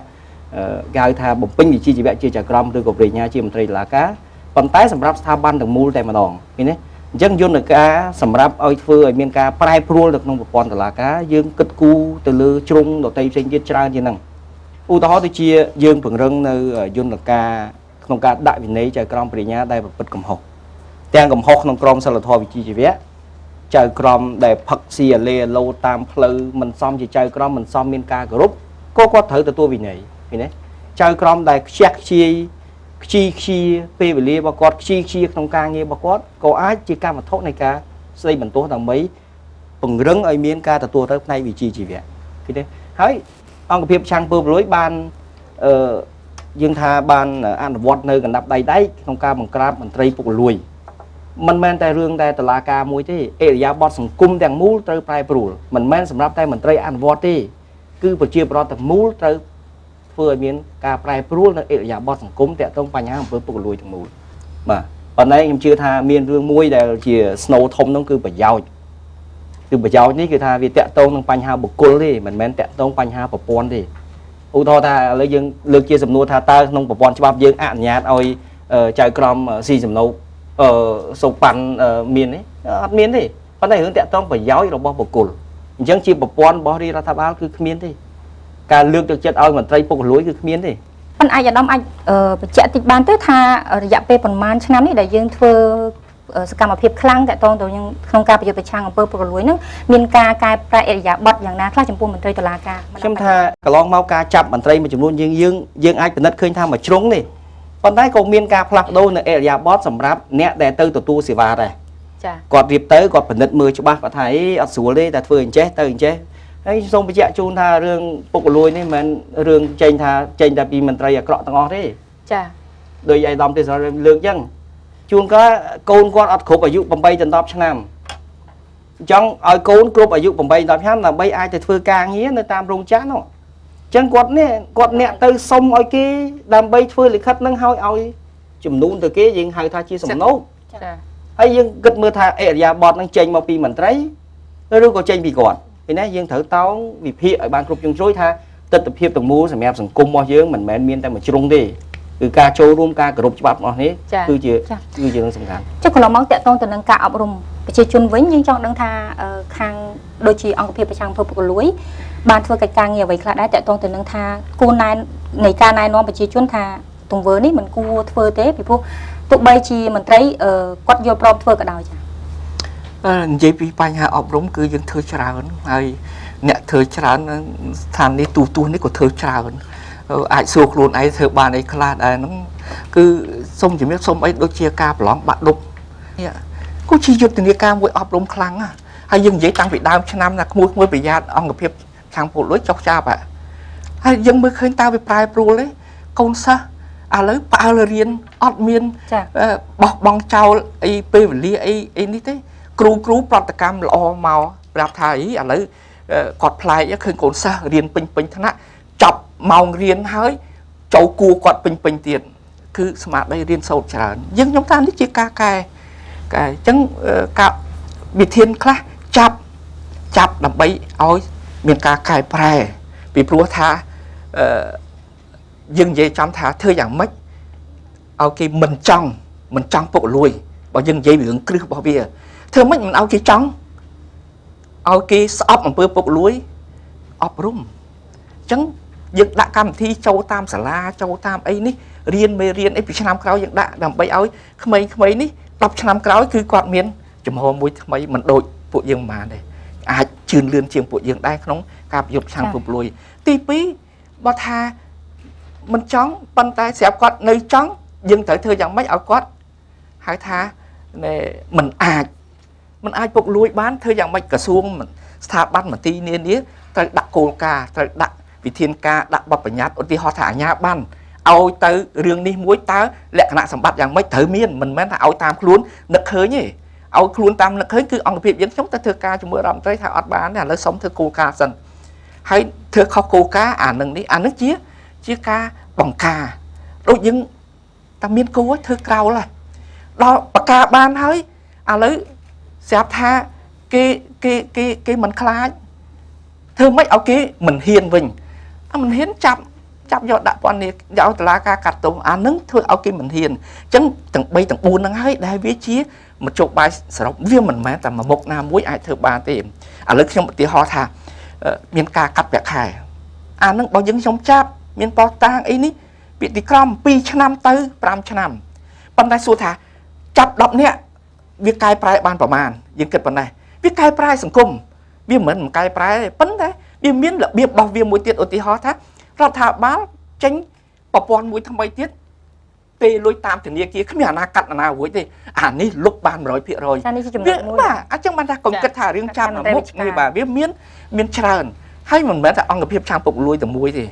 គេហៅថាបំពេញវិជ្ជាជីវៈជាចៅក្រមឬក៏ប្រញ្ញាជាមន្ត្រីតុលាការប៉ុន្តែសម្រាប់ស្ថាប័នទាំងមូលតែម្ដងឃើញទេ Dân dân là cá sầm ráp oi phơi ở miền cá prai pruol được nông bộ pon là cá dương cất cu từ lư trung đầu tây sinh tiết tra như năng u đó tôi chia dương phượng rừng nơi dân là cá nông cá đại việt này trời crom bì nhá đây bật cầm hộp đang cầm hộp nông crom sao là thôi vị chỉ vé trời crom để phật xì lê lâu tam phơi mình xong chỉ trời crom mình xong miền cá group có thử từ tôi vì này trời crom để check chi pe về lia bao quát chi trong ca nghe bao quát có ai chỉ ca mà thốt này ca xây bản tố thằng mấy bằng rừng ở miền ca từ tua tới nay vị trí chỉ vậy thì đấy thấy ông cái trang bơm lối ban dương tha ban ăn vót nơi gần đập đầy đấy trong ca bằng crab bằng tray phục lùi mình men tay rương tay từ la ca muối thế area bọt sừng cung đèn mũ tới prai bùn mình men sầm ráp tay mình tray ăn vót thế cứ bờ chia bọt từ mũ tới vừa miền cà prai pruol là area bọt sừng cung tẹt trong bánh hàng với phục lùi thằng mũ mà còn đây em chưa tha miền rương muối đây chỉ snow thông nó cứ phải giàu ní cứ tha vì tẹt trong trong bánh hàng bột cồn đi mình men tẹt trong bánh hàng bột pon đi u thọ tha lấy dương lược chia sầm nua tha ta nông bột pon cho dương ạn nhạt oi chạy crom xì sầm nâu sâu pan miền ấy miền đi còn đây hướng tẹt trong phải giàu rồi bao bột cồn chẳng chỉ bột pon bỏ đi ra tháp áo cứ miền đi cả lược được chết oi mà tây phục lối cứ miền đi Anh ai giờ đông anh chạy tịch ban tới tha dạp pe phần man năm này đại dương thưa sự cảm hiệp khăng tại tôn tôi nhưng không ca bây giờไปช่างอำเภอปกลวยนึงมีนกากายปลายเอริยาบทอย่างน่าคล้ายจมพูมันตรีตลาดกาช่างท่ากระลองเมากาจับมันตรีมาจำนวนยังไอ้เป็นนัดเคยทำมาชงนี่ตอนนั้นก็มีนกาพลักโดนเอริยาบทสำหรับเนี่ยแต่ตื้อตัวเสียบาได้กอดรีบเตยกอดเป็นนัดมือจุบ้าก็ไทยอัดสูเลยแต่เฟื่องเจ๊เตยเจ๊ไอ้ทรงไปแจกจูนท่าเรื่องปกลวยนี่มันเรื่องเจนท่าปีมันตรีเกาะตั้งอได้โดยไอ้ดอมที่เราเลือกยังจูนก็โกนก้อนอัดขบอายุบำใบจนตอบชนะจังเอาโกนกรุบอายุบำใบตอบชนะlàใบไอแต่เฟื่องกลางเงี้ยในตามโรงจ้าเนาะจังกอดเนี่ยตื่นสมเอากี้ดำใบเฟื่องหรือคัดนั่งห้อยเอาจุ่มนุ่นtừกี้ยิงหายท่าชีสมโนไอ้ยังกึศมือท่าเอริยาบอดนั่งเจงมาปีเหมือนไรรู้ก็เจงปีก่อนthì nãy dương thử tao vì phía ở ban cục dương rối tha tất tập hiệp từng mua sản phẩm cung bao dương mình men miên tay mà chung đi từ ca châu luôn ca cục cho bắp nó thế cứ chưa nó sẵn sàng chắc còn mong tẹt tôn từ nâng cao rùm chỉ chuyên với nhưng trong đăng tha khang đôi chỉ ông hiệp trang phơi bọc lưới ban phơi cạch càng nhiều vậy là đã tẹt tôn từ nâng tha cô này ngày ca này nó chỉ chuyên tha tùng với ní mình cô phơi tế vì phu tụ bay chi mình thấy quạt vô prom phơi cả đời vậy vì bài hạ ọc rống cứ dân thơ trào hay nè thơ trào thàn đi tu này của thơ trào ai xuộc luôn ai thơ bàn ấy khá là nó cứ xong chỉ biết xong ấy đôi chia ca lóng bạn đục có chi dụ tình ca với ọc rống khăn hay dân giấy tăng Việt Nam cho năm là mua bị gia ông gặp hiệp thằng phụ lối chọc cha bạn hay dân mới khơi tao về prai pro lấy con sa lấy ba là riêng ọt miên bọc bong trao ấy pe về lia ấy ní thếครูปฏิกรรมละอมาปราบไทยอะไรกอดพลายก็คือคนซาเรียนเป็นธนะจับเมาเรียนเฮ้ยเจ้ากูกอดเป็นเตียนคือสมัครได้เรียนโสดฉลาดยังยงตามที่จีกาไก่จังกับบิดเทียนคละจับดับใบเอาเมียนกาไก่แปรปีพลัวท่ายังเย่จำท่าเธออย่างไม่เอากี่มันจังปกลุยบอกยังเย่เหลืองกรึบบอกเบียเธอไม่มันเอากี่จังเอากี่สอบมันเปิดปกลุยอบรุ่มจังยึดดักกรรมที่โจตามสาราโจตามไอ้นี่เรียนไม่เรียนไอ้ปีชนามเขายังดักดับไปเอาขมายนี่ปรับชนามเขาคือกอดเมียนจมหัวมุ้ยขมายมันโดยปวดยังมาเลยอาจจืนเรือนเชียงปวดยังได้ขนมกาบยบช่างปกลุยตีปีบาทามันจ้องปันตายเสียบกอดในจ้องยังแต่เธอยังไม่เอากอดหายทาเนี่ยมันอาจปกลุยบ้านเธออย่างไม่กระทรวงสถาบันเหมือนตีนี้แต่ดักโกลกาแต่ดักวิเทียนกาดักบัปญัติอุติหอถาญาบ้านเอาเตอเรื่องนี้มุ้ยตาและคณะสมบัติอย่างไม่เถอเมียนมันแม้แต่เอาตามคลุ้นนักเคยนี่เอาคลุ้นตามนักเคยคือองค์เพียบยังช่องแต่เธอกาจมือรำใจถ่ายอัดบ้านเนี่ยแล้วสมเธอโกลกาสันให้เธอเขาโกลกาอ่านหนึ่งนี้อ่านนึกเจี๊ยกาบังกาโดยยังตาเมียนโก้เธอกล่าวเลยเราปากกาบ้านเฮ้ยเลยเสียบท่าcái mình khai thưa mấy ông kia mình hiền vinh mình hiến chậm do đại quan này do lá ca cắt tôm nứng thưa ông kia mình hiền chẳng từng bay từng buồn năng hơi đại viết chia một chục bài sập viêm mình mẹ tầm mà một nam muối ai thưa ba tìm à lúc trong một tí ho thà miền ca cắt bẹt hài à nó bao nhiêu trong cháp miền bao tang ấy ní bị tí crom pi năm tư pram năm ban tay xua thà chắp đọc nè việc cai prai banประมาณ ยังเกิดปัญหาviệc cai prai สังคม វាមិន cai prai ប៉ុន្តែវាមានរបៀបរបស់វាមួយទៀតឧទាហរណ៍ថារដ្ឋាភិបាលចេញប្រព័ន្ធមួយថ្មីទៀតពេលលុយតាមធនាគារគ្មានអាណាកាត់អាណារួចទេអានេះលុបបាន 100% ចានេះជាចំណុចមួយ បាទអញ្ចឹងបានថាកុំគិតថារឿងចាប់មុខនេះបាទវាមានច្រើនហើយមិនមែនតែអង្គភាពឆាំពុកលួយតែមួយទេ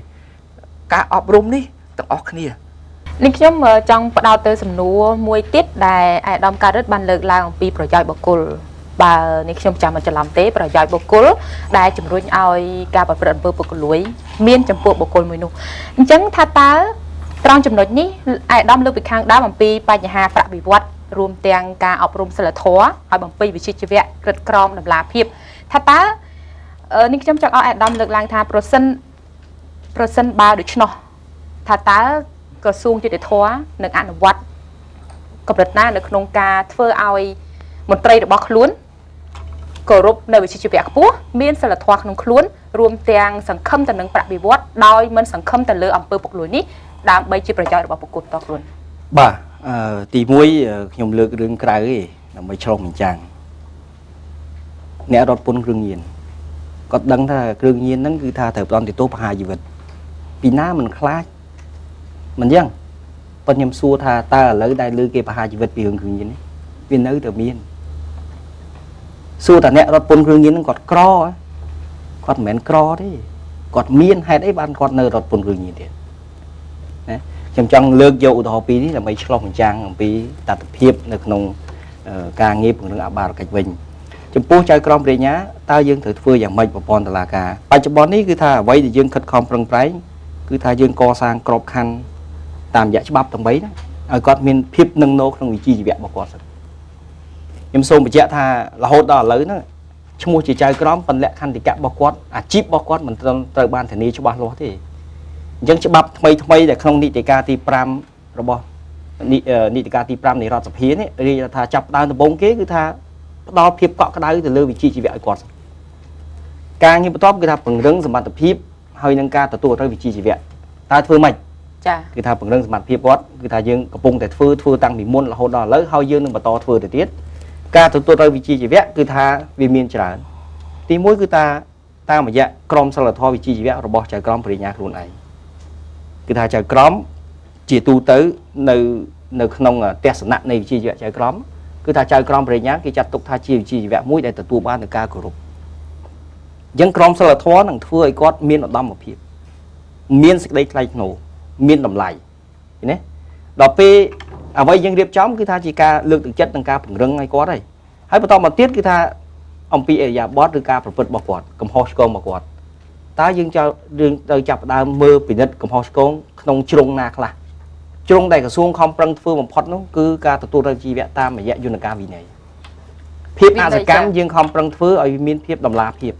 ការអប់រំនេះទាំងអស់គ្នា នេះខ្ញុំចង់ផ្ដោតទៅសំណួរមួយទៀតដែលអាយដាមការរិទ្ធបានលើកឡើងអំពីប្រយោជន៍បុគ្គលបើនេះខ្ញុំចាំមិនច្រឡំទេប្រយោជន៍បុគ្គលដែលជំរុញឲ្យការប្រព្រឹត្តអំពើពុករលួយមានចំពោះបុគ្គលមួយនោះអញ្ចឹងថាតើត្រង់ចំណុចនេះអាយដាមលើកពីខាងដើមអំពីបញ្ហាប្រាក់បៀវត្សរួមទាំងការអប់រំសិលធម៌ឲ្យបំពេញវិជ្ជាជីវៈក្រិតក្រមតម្លាភាពថាតើនេះខ្ញុំចង់ឲ្យអាយដាមលើកឡើងថាប្រសិនបើដូច្នោះថាតើក្រសួងយុតិធធម៌នឹងអនុវត្តកម្រិតណានៅក្នុងការធ្វើឲ្យមន្ត្រីរបស់ខ្លួនគោរពនៅវិជ្ជាជីវៈខ្ពស់មានសិលធម៌ក្នុងខ្លួនរួមទាំងសង្ឃឹមទៅនឹងប្រាក់បៀវត្សដោយមិនសង្ឃឹមទៅលើអំពើពុករលួយនេះដើម្បីជាប្រយោជន៍របស់បុគ្គលតខ្លួន បាទទី1ខ្ញុំលើករឿងក្រៅឯងដើម្បីឆ្លុះបញ្ចាំងអ្នករត់ពន្ធគ្រឿងញៀនគាត់ដឹងថាគ្រឿងញៀនហ្នឹងគឺថាត្រូវផ្ដន់ទោសប្រហារជីវិតពីណាមិនខ្លាចមិនយ៉ាងប៉ុន្តែខ្ញុំសួរថាតើឥឡូវដែលលើគេប្រហារជីវិតពីរឿងគ្រឿងញៀននេះវានៅតែមានសួរតាអ្នករត់ពន្ធគ្រឿងញៀនហ្នឹងគាត់ក្រគាត់មិនមែនក្រទេគាត់មានហេតុអីបានគាត់នៅរត់ពន្ធគ្រឿងញៀនទៀតណាខ្ញុំចង់លើកយកឧទាហរណ៍ពីរនេះដើម្បីឆ្លុះបញ្ចាំងអំពីតថភាពនៅក្នុងការងារពង្រឹងអបាលកិច្ចវិញចំពោះចៅក្រមព្រះញ្ញាតើយើងត្រូវធ្វើយ៉ាងម៉េចប្រព័ន្ធតុលាការបច្ចុប្បន្ននេះគឺថាអ្វីដែលយើងខិតខំប្រឹងប្រែងគឺថាយើងកសាងក្របខ័ណ្ឌតាមរយៈច្បាប់ដើម្បីណាឲ្យគាត់មានភាពនឹងណោក្នុងវិជ្ជាជីវៈរបស់គាត់ខ្ញុំសូមបញ្ជាក់ថារហូតដល់ឥឡូវហ្នឹងឈ្មោះជាចៅក្រមប៉ុន្តែលក្ខន្តិកៈរបស់គាត់អាជីពរបស់គាត់មិនត្រូវបានធានាច្បាស់លាស់ទេអញ្ចឹងច្បាប់ថ្មីដែលក្នុងនីតិកាលទី5របស់នីតិកាលទី5នៃរដ្ឋសភានេះរាយថាចាប់ដើមដំបូងគេគឺថាផ្ដល់ភាពកក់ក្ដៅទៅលើវិជ្ជាជីវៈឲ្យគាត់ការងារបន្ទាប់គឺថាពង្រឹងសមត្ថភាពហើយនឹងការទទួលត្រូវវិជ្ជាជីវៈតើធ្វើម៉េចចាគឺថាពង្រឹងសមត្ថភាពគាត់គឺថាយើងកំពុងតែធ្វើតាំងពីមុនរហូតដល់ឥឡូវហើយយើងនឹងបន្តធ្វើទៅទៀតការទទួលត្រូវវិជ្ជាជីវៈគឺថាវាមានច្រើនទី1គឺតាមរយៈក្រមសីលធម៌វិជ្ជាជីវៈរបស់ចៅក្រមបរិញ្ញាខ្លួនឯងគឺថាចៅក្រមជាទូទៅនៅក្នុងទស្សនៈនៃវិជ្ជាជីវៈចៅក្រមគឺថាចៅក្រមបរិញ្ញាគេចាត់ទុកថាជាវិជ្ជាជីវៈមួយដែលទទួលបាននូវការគោរពអញ្ចឹងក្រមសីលធម៌នឹងធ្វើឲ្យគាត់មានឧត្តមភាពមានសេចក្តីថ្លៃថ្នូរមានតម្លៃឃើញទេដល់ពេលអ្វីយើងរៀបចំគឺថាជាការលើកទឹកចិត្តនិងការពង្រឹងឲ្យគាត់ហើយបន្តមកទៀតគឺថាអំពីអរិយាប័ត្រឬការប្រព្រឹត្តរបស់គាត់កំហុសឆ្គងរបស់គាត់តើយើងត្រូវចាប់ផ្ដើមមើលពិនិត្យកំហុសឆ្គងក្នុងជ្រុងណាខ្លះជ្រុងដែលក្រសួងខំប្រឹងធ្វើបំផុតនោះគឺការទទួលរកជីវៈតាមរយៈយន្តការវិន័យភាពអសកម្មយើងខំប្រឹងធ្វើឲ្យមានភាពតម្លាភាព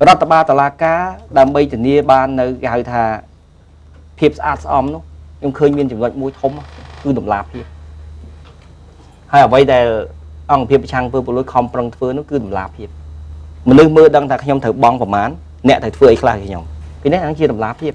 រដ្ឋបាលតុលាការដើម្បីធានាបាននៅគេហៅថាភាពស្អាតស្អំនោះខ្ញុំឃើញមានចំណុចមួយធំគឺតម្លាភាពហើយអ្វីដែលអង្គភាពប្រឆាំងអំពើពុករលួយខំប្រឹងធ្វើនោះគឺតម្លាភាពមនុស្សមើលដឹងថាខ្ញុំត្រូវបង់ប្រមាណអ្នកត្រូវធ្វើអីខ្លះខ្ញុំពីនេះហ្នឹងជាតម្លាភាព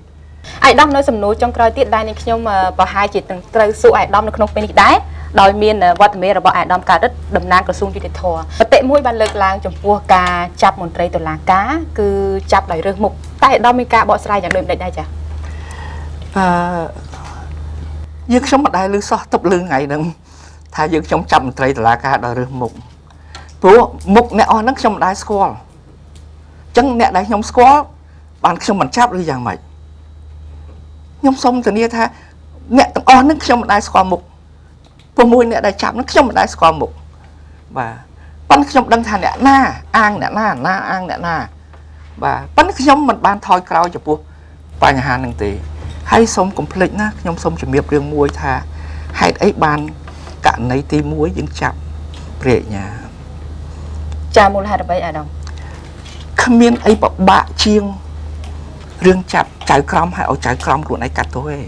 អាយដាមនៅសំណួរចុងក្រោយទៀតដែលនេះខ្ញុំប្រហែលជាត្រូវសួរអាយដាមនៅក្នុងពេលនេះដែរដោយមានវត្តមានរបស់អាយដាមការរិទ្ធតំណាងក្រសួងយុតិធធម៌មតិមួយបានលើកឡើងចំពោះការចាប់មន្ត្រីតុលាការគឺចាប់ដោយរើសមុខតែអាយដាមមានការបកស្រាយយ៉ាងដូចម្តេចដែរចាយើងខ្ញុំមិនដែលឮសោះទប់លឺថ្ងៃហ្នឹងថាយើងខ្ញុំចាប់មន្ត្រីតុលាការដោយរើសមុខព្រោះមុខអ្នកអស់ហ្នឹងខ្ញុំមិនដែលស្គាល់អញ្ចឹងអ្នកដែលខ្ញុំស្គាល់បានខ្ញុំមិនចាប់ឬយ៉ាងម៉េចខ្ញុំសូមធានាថាអ្នកទាំងអស់ហ្នឹងខ្ញុំមិនដែលស្គាល់មុខ6អ្នកដែលចាប់ហ្នឹងខ្ញុំមិនដែលស្គាល់មុខបាទប៉ុន្តែខ្ញុំដឹងថាអ្នកណាអាងអ្នកណាអាងអ្នកណាបាទប៉ុន្តែខ្ញុំមិនបានថយក្រោយចំពោះបញ្ហាហ្នឹងទេហើយសូមកុំភ្លេចណាខ្ញុំសូមជំរាបរឿងមួយថាហេតុអីបានករណីទី1យើងចាប់ព្រះអញ្ញាចាមូលហេតុអ្វីអាដាមគ្មានអីពិបាកជាងរឿងចាប់ចៅក្រមឲ្យចៅក្រមខ្លួនឯងកាត់ទោសទេ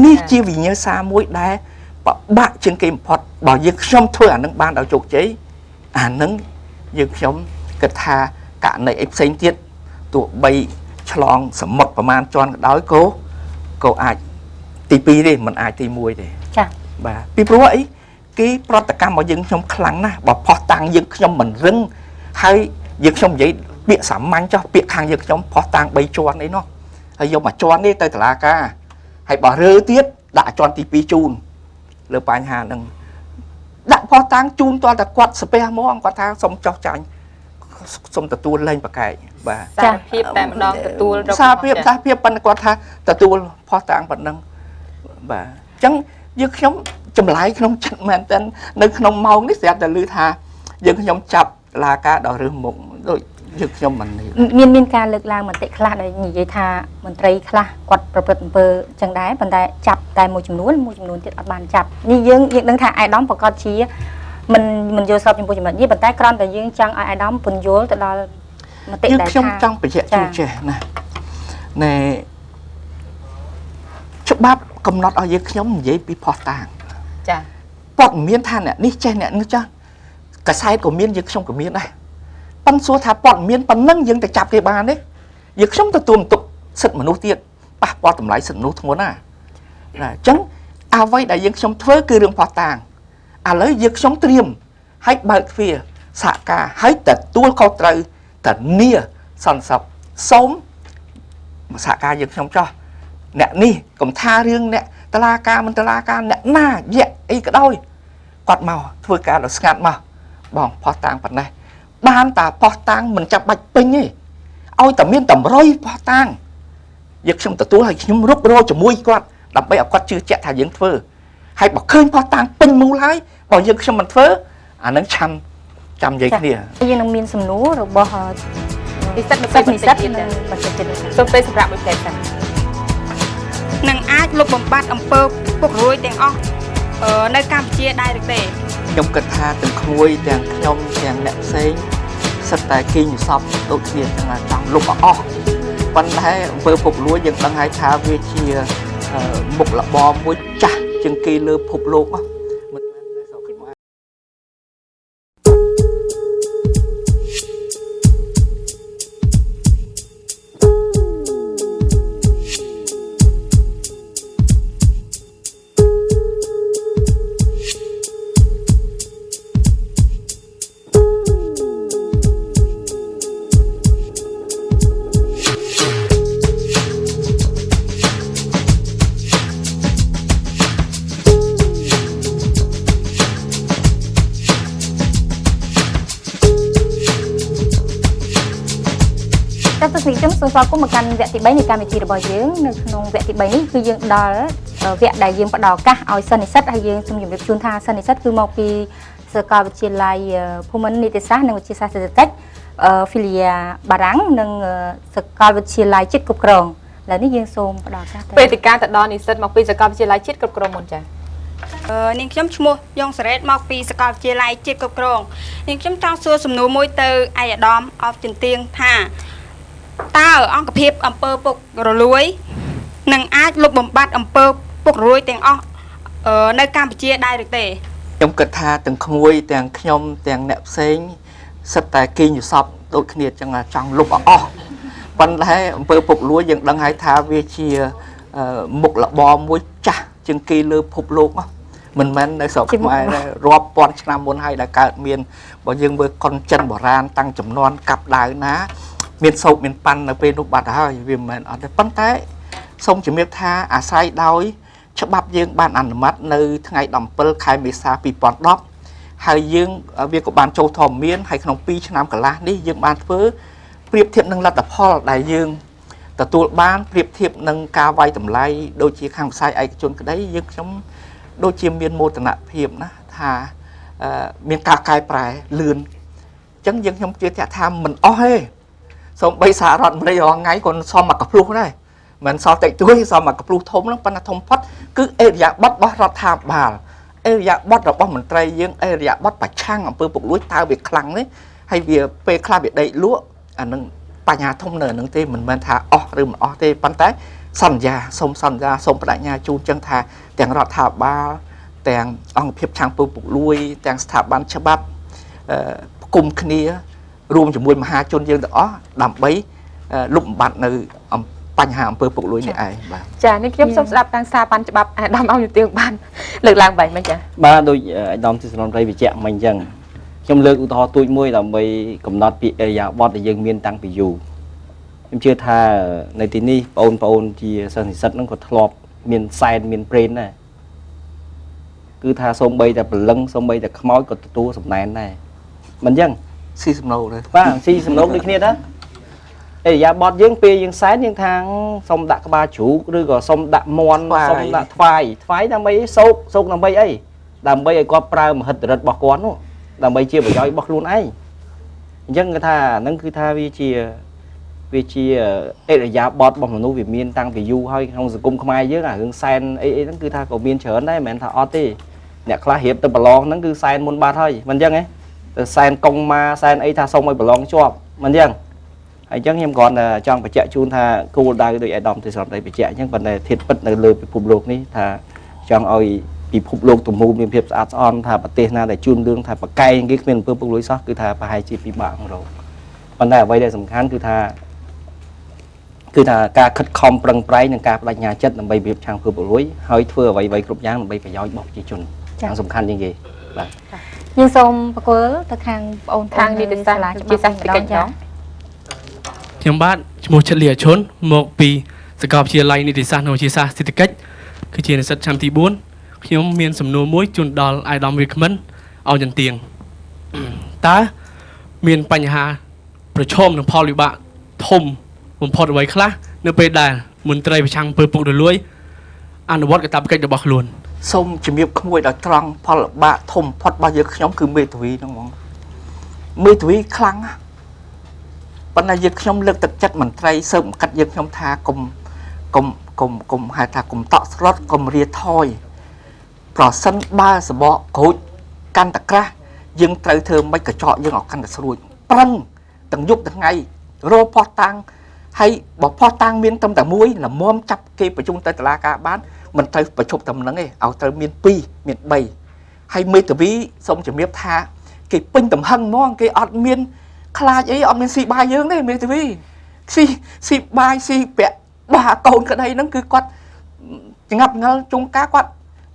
នេះជាវិញ្ញាសាមួយដែល បាក់ជាងគេបំផុតបើយើងខ្ញុំធ្វើអានឹងបានដល់ជោគជ័យអានឹងយើងខ្ញុំគិតថាករណីអីផ្សេងទៀតទោះបីឆ្លងសមុទ្រប្រមាណជាន់ក៏ដោយក៏អាចទី2ទេមិនអាចទី1ទេចា៎បាទពីព្រោះអីគេប្រតិកម្មរបស់យើងខ្ញុំខ្លាំងណាស់បើផោះតាំងយើងខ្ញុំមិនរឹងហើយយើងខ្ញុំនិយាយពាក្យសាមញ្ញចុះពាក្យខាងយើងខ្ញុំផោះតាំង3ជាន់អីនោះហើយយកមកជាន់នេះទៅតុលាការហើយបើរើទៀតដាក់ជាន់ទី2ជូនលើបញ្ហាហ្នឹងដាក់ផោះតាំងជូនតើតែគាត់ស្ពះហ្មងគាត់ថាសុំចោះចាញ់សុំទទួលលែងប្រកែកបាទសារភាពតែម្ដងទទួលសារភាពប៉ុន្តែគាត់ថាទទួលផោះតាំងប៉ុណ្ណឹងបាទអញ្ចឹងយើងខ្ញុំចម្លើយក្នុងចិត្តមែនតើនៅក្នុងម៉ោងនេះស្រាប់តែឮថាយើងខ្ញុំចាប់លាការដល់រឿងមុខដូចយើងខ្ញុំមិនមានការលើកឡើងមតិខ្លះដែលនិយាយថាមន្ត្រីខ្លះគាត់ប្រព្រឹត្តអំពើចឹងដែរប៉ុន្តែចាប់តែមួយចំនួនទៀតអត់បានចាប់នេះយើងដឹងថាអាយដាមប្រកាសជាមិនយល់ស្របចំពោះចំណុចនេះប៉ុន្តែគ្រាន់តែយើងចង់ឲ្យអាយដាមពន្យល់ទៅដល់មតិដែលខ្ញុំចង់បញ្ជាក់ជូនចេះណាណែច្បាប់កំណត់ឲ្យយើងខ្ញុំនិយាយពីផោះតាងចាព័ត៌មានថាអ្នកនេះចេះអ្នកនេះចាស់កសែតក៏មានយើងខ្ញុំក៏មានដែរប៉ុន្តែសួរថាព័ត៌មានប៉ុណ្ណឹងយើងទៅចាប់គេបានទេយើងខ្ញុំទទួលបន្ទុកសិទ្ធិមនុស្សទៀតប៉ះពាល់តម្លៃសិទ្ធិមនុស្សធ្ងន់ណាអញ្ចឹងអ្វីដែលយើងខ្ញុំធ្វើគឺរឿងផោះតាងឥឡូវយើងខ្ញុំត្រៀមឲ្យបើកទ្វារសហការឲ្យទទួលខុសត្រូវតានីសន្តិសុខសូមសហការយើងខ្ញុំចោះអ្នកនេះកុំថារឿងអ្នកតឡាការមិនតឡាការអ្នកណាយៈអីក៏ដោយគាត់មកធ្វើការដល់ស្ងាត់មកបងផោះតាងប៉ុណ្ណេះបានតាផោះតាងមិនចាំបាច់ពេញទេឲ្យតែមានតម្រុយផោះតាងយើងខ្ញុំទទួលឲ្យខ្ញុំរុករកជាមួយគាត់ដើម្បីឲ្យគាត់ជឿជាក់ថាយើងធ្វើហើយបើឃើញផោះតាងពេញមូលហើយបើយើងខ្ញុំមិនធ្វើអានឹងឆាន់ចាំនិយាយគ្នាយើងនឹងមានសំណួររបស់និស្សិតនៅពេលនិស្សិតនឹងបញ្ជាក់ទៀតសូមពេលសម្រាប់មួយផ្លែសិននឹងអាចលុបបំបាត់អំពើពុករលួយទាំងអស់នៅកម្ពុជាដែរឬទេខ្ញុំគិតថាទាំងក្មួយទាំងខ្ញុំទាំងអ្នកផ្សេងសិតតែគេញសពដូចគ្នាទាំងចង់លុបអស់ប៉ុន្តែអំពើពុករលួយយើងដឹងហើយថាវាជាមុខរបរមួយចាស់ជាងគេលើពិភពលោកមិនមែននៅស្រុកខ្មែរទស្សនិកជនសូមស្វាគមន៍មកកាន់វគ្គទី3នៃកម្មវិធីរបស់យើងនៅក្នុងវគ្គទី3នេះគឺយើងដល់វគ្គដែលយើងផ្ដល់ឱកាសឲ្យសិស្សនិស្សិតហើយយើងសូមជម្រាបជូនថាសិស្សនិស្សិតគឺមកពីសាកលវិទ្យាល័យភូមិន្ទនីតិសាស្ត្រនិងវិទ្យាសាស្ត្រសេដ្ឋកិច្ចPhilia បារាំងនិងសាកលវិទ្យាល័យជាតិគ្រប់គ្រងឥឡូវនេះយើងសូមផ្ដល់ឱកាសវេទិកាទៅដល់និស្សិតមកពីសាកលវិទ្យាល័យជាតិគ្រប់គ្រងមុនចា៎នាងខ្ញុំឈ្មោះយ៉ងសារ៉េតមកពីសាកលវិទ្យាល័យជាតិគ្រប់គ្រងនាងខ្ញុំចង់សួរសំណួរមួយទៅអាយដាមអបជំទាវថាតើអង្គភាពអំពើពុករលួយនឹងអាចលុបបំបាត់អំពើពុករលួយទាំងអស់នៅកម្ពុជាដែរឬទេខ្ញុំគិតថាទាំងក្មួយទាំងខ្ញុំទាំងអ្នកផ្សេងសិតតែគេញសពដូចគ្នាចឹងចង់លុបអស់ប៉ុន្តែអំពើពុករលួយយើងដឹងហើយថាវាជាមុខរបរមួយចាស់ជាងគេលើពិភពលោកមិនមែននៅស្រុកខ្មែររាប់ពាន់ឆ្នាំមុនហើយដែលកើតមានបើយើងមើលកុនចិនបុរាណតាំងចំនួនកាប់ដាវណាមានសោកមានប៉ាន់នៅពេលនោះបាត់ហើយវាមិនមែនអត់ទេប៉ុន្តែសូមជំរាបថាអាស្រ័យដោយច្បាប់យើងបានអនុម័តនៅថ្ងៃ17ខែមេសា2010ហើយយើងវាក៏បានចូលធម្មមានហើយក្នុង2ឆ្នាំកន្លះនេះយើងបានធ្វើប្រៀបធៀបនឹងលទ្ធផលដែលយើងទទួលបានប្រៀបធៀបនឹងការវាយតម្លៃដូចជាខាងវិស័យឯកជនក្តីយើងខ្ញុំដូចជាមានមោទនភាពណាថាមានការកែប្រែលឿនអញ្ចឹងយើងខ្ញុំជឿថាមិនអស់ទេសូម្បីសហរដ្ឋអាមេរិករងថ្ងៃក៏សមមកកភ្លុះដែរមិនសល់តិចតួចសមមកកភ្លុះធំហ្នឹងប៉ុន្តែធំផុតគឺអេរយាប័តរបស់រដ្ឋាភិបាលអេរយាប័តរបស់មន្ត្រីយើងអេរយាប័តប្រឆាំងអំពើពុករលួយតើវាខ្លាំងទេហើយវាពេលខ្លះវាដេកលក់អានឹងបញ្ហាធំនៅនឹងទេមិនមែនថាអស់ឬមិនអស់ទេប៉ុន្តែសន្យាសូមបដិញ្ញាជូនចឹងថាទាំងរដ្ឋាភិបាល ទាំងអង្គភាពខាងពើពុកលួយទាំងស្ថាប័នច្បាប់គុំគ្នារួមជាមួយមហាជនយើងទាំងអស់ដើម្បីលុបបំបាត់នៅបញ្ហាអំពើពុកលួយនេះឯងបាទ ចានេះខ្ញុំសូមស្ដាប់តាមស្ថាប័នច្បាប់អាដាមអង្គយុទាបានលើកឡើងបែបហ្នឹងចា បាទដូចអាដាមទីសរនរៃវិជ្ជៈមិញអញ្ចឹងខ្ញុំលើកឧទាហរណ៍ទូចមួយដើម្បីកំណត់ពីអរិយាប័ត្រដែលយើងមានតាំងពីយូរខ្ញុំជឿថានៅទីនេះបងប្អូនជាសិស្សនិស្សិតហ្នឹងក៏ធ្លាប់មានសែនមានព្រេនដែរគឺថាសូម្បីតែព្រលឹងសូម្បីតែខ្មោចក៏ទទួលសំណែនដែរមិនអញ្ចឹង ស៊ីសំណូដែរ បាទស៊ីសំណុកដូចគ្នាដែរអរិយាប័ត្រយើងពេលយើងសែនយើងថាសុំដាក់ក្បាលជ្រូកឬក៏សុំដាក់មន់សុំដាក់ថ្វាយដើម្បីសោកដើម្បីអីដើម្បីឲ្យគាត់ប្រើមហិទ្ធិឫទ្ធិរបស់គាត់នោះដើម្បីជាប្រយោជន៍របស់ខ្លួនឯងអញ្ចឹងគេថាហ្នឹងគឺថាវាជាអរិយាប័ត្ររបស់មនុស្សវាមានតាំងពីយូរហើយក្នុងសង្គមខ្មែរយើងអារឿងសែនអីហ្នឹងគឺថាក៏មានច្រើនដែរមិនមែនថាអត់ទេអ្នកខ្លះរៀបទៅប្រឡងហ្នឹងគឺសែនមុនបាត់ហើយមិនអញ្ចឹងទេទៅសែនកុងមកសែនអីថាសុំឲ្យប្រឡងជាប់មិនអញ្ចឹងហើយអញ្ចឹងខ្ញុំគ្រាន់តែចង់បញ្ជាក់ជូនថាគោលដៅដោយអាដាមទេសរដ្ឋបញ្ជាក់អញ្ចឹងប៉ុន្តែធាតុពិតនៅលើពិភពលោកនេះថាចង់ឲ្យពិភពលោកទំហំមានភាពស្អាតស្អំថាប្រទេសណាដែលជួនរឿងថាប្រកែកគេគ្មានអំពើពុករលួយសោះគឺថាប្រហែលជាពិបាករកប៉ុន្តែអ្វីដែលសំខាន់គឺថាការខិតខំប្រឹងប្រែងនិងការបដិញ្ញាចិត្តដើម្បីរៀបឆាំងអំពើពុករលួយហើយធ្វើអ្វីៗគ្រប់យ៉ាងដើម្បីប្រយោជន៍របស់ប្រជាជនយ៉ាងសំខាន់ជាងគេបាទយើងសូមបកគលទៅខាងបងអូន ខាងនីតិសាស្ត្រជាសាស្ត្រកិច្ច ខ្ញុំបាទឈ្មោះចិត្តលីអាឈុនមកពីសាកលវិទ្យាល័យនីតិសាស្ត្រនិងវិទ្យាសាស្ត្រសេដ្ឋកិច្ចគឺជានិស្សិតឆ្នាំទី4ខ្ញុំមានសំណួរមួយជូនដល់អាយដាមរីកមិនឲ្យចន្ទៀងតើមានបញ្ហាប្រឈមនឹងផលវិបាកធំបំផុតអ្វីខ្លះនៅពេលដែលមន្ត្រីប្រឆាំងអំពើពុករលួយអនុវត្តកាតព្វកិច្ចរបស់ខ្លួន សូមជំរាបក្មួយដល់ត្រង់ផលលបាកធំផុតរបស់យើងខ្ញុំគឺមេធាវីហ្នឹងហ្មងមេធាវីខ្លាំងណាស់ប៉ុន្តែយើងខ្ញុំលើកទឹកចិត្តមន្ត្រីស៊ើបអង្កត់យើងខ្ញុំថាកុំហៅថាកុំតក់ស្លុតកុំរាថយប្រសិនបើសបកក្រូចកាន់តក្រាស់យើងត្រូវធ្វើមិនកញ្ចក់យើងឲ្យកាន់តែស្រួចប្រឹងទាំងយប់ទាំងថ្ងៃរកផោះតាំងហើយបើផោះតាំងមានត្រឹមតែមួយល្មមចាប់គេបញ្ជូនទៅតុលាការបានមិនត្រូវប្រជុំតែម្លឹងទេឲ្យត្រូវមាន2មាន3ហើយមេធាវីសូមជំរាបថាគេពេញទំហឹងហ្មងគេអត់មានខ្លាចអីអត់មានស៊ីបាយយើងទេមេធាវីស៊ីបាយស៊ីប្រាក់បាកូនក្តីហ្នឹងគឺគាត់ចងាប់ងល់ជុំការគាត់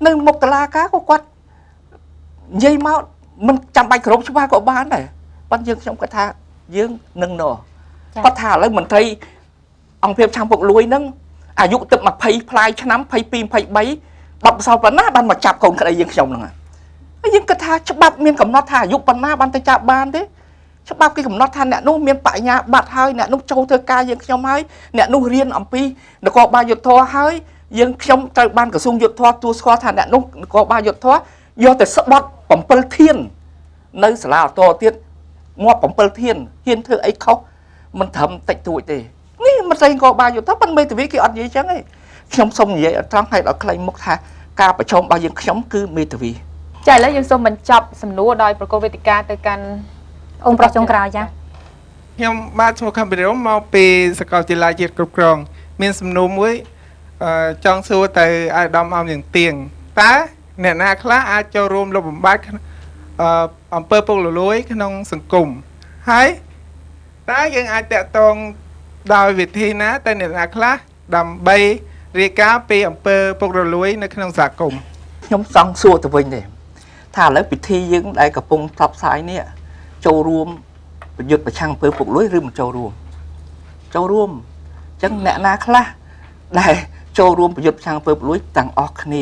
នៅមុខតុលាការក៏គាត់និយាយមកមិនចាំបាច់គ្រប់ច្បាស់ក៏បានដែរប៉ុន្តែយើងខ្ញុំគាត់ថាយើងនឹងណោះគាត់ថាឥឡូវមន្ត្រីអង្គភាពឆាំពុកលួយហ្នឹងអាយុទឹក20ផ្លាយឆ្នាំ22 23បាត់បសោប៉ុណ្ណាបានមកចាប់កូនក្តីយើងខ្ញុំហ្នឹងហើយយើងគិតថាច្បាប់មានកំណត់ថាអាយុប៉ុណ្ណាបានទៅចាប់បានទេច្បាប់គេកំណត់ថាអ្នកនោះមានបញ្ញាបត្រហើយអ្នកនោះចូលធ្វើការយើងខ្ញុំហើយអ្នកនោះរៀនអំពីនគរបាលយុត្តិធម៌ហើយយើងខ្ញុំត្រូវបានក្រសួងយុត្តិធម៌ទួស្គាល់ថាអ្នកនោះនគរបាលយុត្តិធម៌យកទៅស្បត់7ធាននៅសាលាឧទ្ធរទៀតងាប់7ធានហ៊ានធ្វើអីខុសមិនត្រឹមតិចតួចទេនេះមិនស្អីនគរបាលយុត្តិធម៌ប៉ុន្តែមេធាវីគេអត់និយាយចឹងទេខ្ញុំសូមនិយាយឲ្យត្រង់ឲ្យដល់ខ្លីមុខថាការប្រជុំរបស់យើងខ្ញុំគឺមេធាវីចាឥឡូវយើងសូមបញ្ចប់សំណួរដោយប្រកបវេទិកាទៅកាន់អង្គប្រុសចុងក្រោយចាខ្ញុំបាទឈ្មោះខំពីរមមកពីសាកលវិទ្យាល័យជាតិគ្រប់គ្រងមានសំណួរមួយចង់សួរទៅអាយដាមអំយ៉ាងទៀងតើអ្នកណាខ្លះអាចចូលរួមលុបបំបាត់អំពើពុករលួយក្នុងសង្គមហើយតើយើងអាចតាក់ទងដោយវិធីណាទៅអ្នកណាខ្លះដើម្បីរាយការណ៍ពីអំពើពុករលួយនៅក្នុងសហគមន៍ខ្ញុំចង់សួរទៅវិញទេថាឥឡូវពិធីយើងដែលកំពុងផ្សព្វផ្សាយនេះចូលរួមប្រយុទ្ធប្រឆាំងអំពើពុករលួយឬមិនចូលរួមអញ្ចឹងអ្នកណាខ្លះដែលចូលរួមប្រយុទ្ធប្រឆាំងអំពើពុករលួយទាំងអស់គ្នា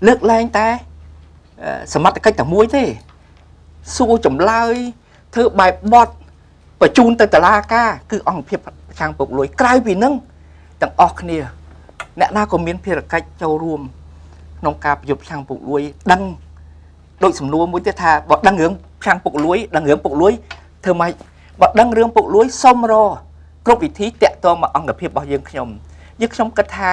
លើកលែងតែសមត្ថកិច្ចតែមួយទេសួរចម្លើយធ្វើបែបបត់បញ្ជូនទៅតុលាការគឺអង្គភាពប្រឆាំងពុករលួយក្រៅពីនឹងទាំងអស់គ្នាអ្នកណាក៏មានភារកិច្ចចូលរួមក្នុងការប្រយុទ្ធប្រឆាំងពុករលួយដឹងដូចសំណួរមួយទៀតថាបើដឹងរឿងប្រឆាំងពុករលួយដឹងរឿងពុករលួយធ្វើម៉េចបើដឹងរឿងពុករលួយសុំរគ្រប់វិធីតាក់ទងមកអង្គភាពរបស់យើងខ្ញុំគិតថា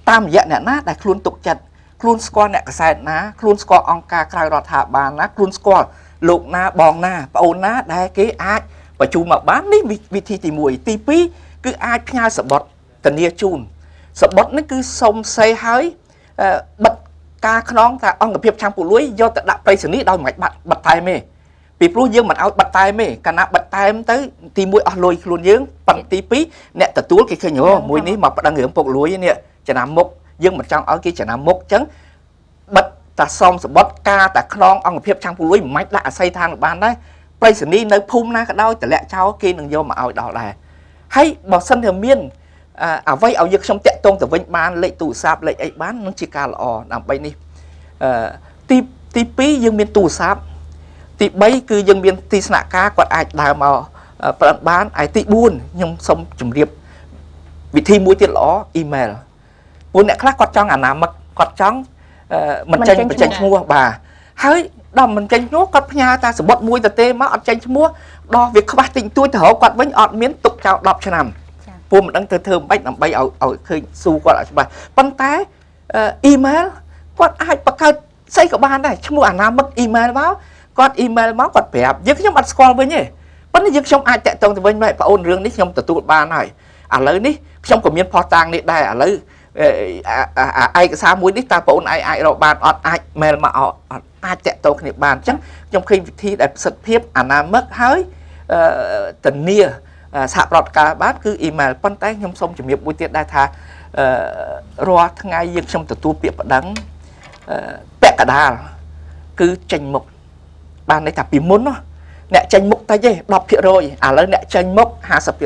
តាមរយៈអ្នកណាដែលខ្លួនទុកចិត្តខ្លួនស្គាល់អ្នកកសែតណាខ្លួនស្គាល់អង្គការក្រៅរដ្ឋាភិបាលណាខ្លួនស្គាល់លោកណាបងណាប្អូនណាដែលគេអាចបញ្ជូនមកបាននេះវិធីទី1ទី2គឺអាចផ្ញើសបុតធានាជូនសបុតនេះគឺសុំសេហើយ បិទការខ្នងថាអង្គភាពខាងពលួយយកទៅដាក់ប្រៃសណីដោយមិនបាត់តែមេពីព្រោះយើងមិនឲ្យបាត់តែមេកាលណាបាត់តែទៅទី1អស់លុយខ្លួនយើងប៉ុន្តែទី2អ្នកទទួលគេឃើញអូមួយនេះមកប្តឹងរឿងពុកលួយនេះចំណាំមុខយើងមិនចង់ឲ្យគេចំណាំមុខអញ្ចឹងបិទតាសំសបត់ការតាខ្នងអង្គភាពខាងពលួយមិនដាក់អាស័យឋានបានដែរប្រៃសណីនៅភូមិណាក៏ដោយតម្លាក់ចោលគេនឹងយកមកឲ្យដល់ដែរហើយបើសិនជាមានអ្វីឲ្យយើងខ្ញុំតាក់ទងទៅវិញបានលេខទូរស័ព្ទលេខអីបាននឹងជាការល្អដើម្បីនេះទី2យើងមានទូរស័ព្ទទី3គឺយើងមានទីស្នាក់ការគាត់អាចដើរមកប្រឹងបានហើយទី4ខ្ញុំសូមជម្រាបវិធីមួយទៀតល្អអ៊ីមែលពួកអ្នកខ្លះគាត់ចង់អាណាមិកគាត់ចង់មិនចេញបញ្ចេញឈ្មោះបាទហើយដល់មិនចេញឈ្មោះគាត់ផ្ញើតាសបុតមួយទៅទេមកអត់ចេញឈ្មោះដល់វាខ្វះតិចតួចទៅរកគាត់វិញអត់មានទុកចោល10ឆ្នាំពួកមិនដឹងទៅធ្វើមិនបាច់ដើម្បីឲ្យឃើញស៊ូគាត់ឲ្យច្បាស់ប៉ុន្តែអ៊ីមែលគាត់អាចបង្កើតស្អីក៏បានដែរឈ្មោះអាណាមិកអ៊ីមែលមកគាត់អ៊ីមែលមកគាត់ប្រាប់យើងខ្ញុំអត់ស្គាល់វិញទេប៉ុន្តែយើងខ្ញុំអាចតាក់ទងទៅវិញម៉ែប្អូនរឿងនេះខ្ញុំទទួលបានហើយឥឡូវនេះខ្ញុំក៏មានផុសតាងនេះដែរឥឡូវឯកសារមួយនេះតើបងឯងអាចរកបានអត់អាចមែលមកអត់អាចតាក់ទងគ្នាបានអញ្ចឹងខ្ញុំឃើញវិធីដែលប្រសិទ្ធភាពអាណាមិកហើយធានាសហប្រតិការបានគឺអ៊ីមែលប៉ុន្តែខ្ញុំសូមជំរាបមួយទៀតដែរថារាល់ថ្ងៃយើងខ្ញុំទទួលពាក្យប្តឹងពាក់កដាលគឺចេញមុខបានន័យថាពីមុនអ្នកចេញមុខតិចទេ 10% ឥឡូវអ្នកចេញមុខ 50%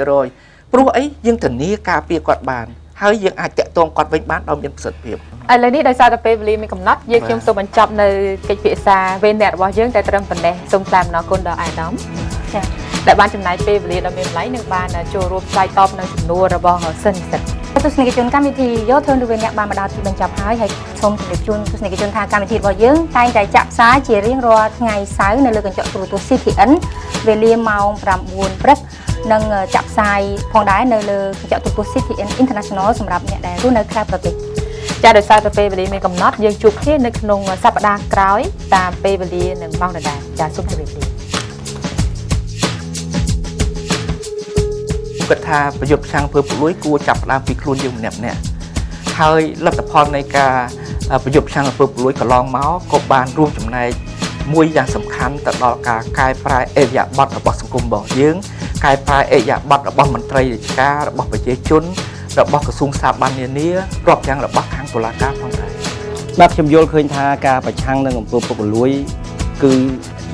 ព្រោះអីយើងធានាការពារគាត់បានហើយយើងអាចតាក់ទងគាត់វិញបានដោយមានប្រសិទ្ធភាពឥឡូវនេះដោយសារតែពេលវេលាមានកំណត់យើងខ្ញុំសូមបញ្ចប់នៅកិច្ចពិភាក្សាវេនអ្នករបស់យើងតែត្រឹមប៉ុណ្ណេះសូមថ្លែងអំណរគុណដល់អាយដាមចា៎ដែលបានចំណាយពេលវេលាដ៏មានតម្លៃនិងបានចូលរួមឆ្លើយតបនៅសំណួររបស់សិស្សនិស្សិតទស្សនិកជនកម្មវិធីយោធនរវេនអ្នកបានមកដល់ទីបញ្ចប់ហើយសូមជម្រាបជូនទស្សនិកជនថាកម្មវិធីរបស់យើងតែងតែចាក់ផ្សាយជារៀងរាល់ថ្ងៃសៅរ៍នៅលើកញ្ចក់ទូរទស្សន៍ CTN វេលាម៉ោង 9 ព្រឹកនិងចាក់ផ្សាយផងដែរនៅលើកញ្ចក់ទូរទស្សន៍ CTN International សម្រាប់អ្នកដែលរស់នៅក្រៅប្រទេសចា៎ដោយសារតែពេលវេលាមានកំណត់យើងជួបគ្នានៅក្នុងសប្តាហ៍ក្រោយតាមពេលវេលានិងម៉ោងដដែលចា៎សូមជម្រាបលាគាត់ថាប្រយុទ្ធផ្សាំងធ្វើពលួយគួរចាប់ផ្ដើមពីខ្លួនយើងម្នាក់ហើយលទ្ធផលនៃការប្រយុទ្ធផ្សាំងធ្វើពលួយកន្លងមកក៏បានរួមចំណែកមួយយ៉ាងសំខាន់ទៅដល់ការកែប្រែអេរយាប័តរបស់សង្គមរបស់យើងកែប្រែអេរយាប័តរបស់មន្ត្រីរាជការរបស់ប្រជាជនរបស់ក្រសួងស្ថាប័ននានារាប់ទាំងរបស់ខាងតុលាការផងដែរបាទខ្ញុំយល់ឃើញថាការប្រឆាំងនឹងអំពើពុករលួយគឺ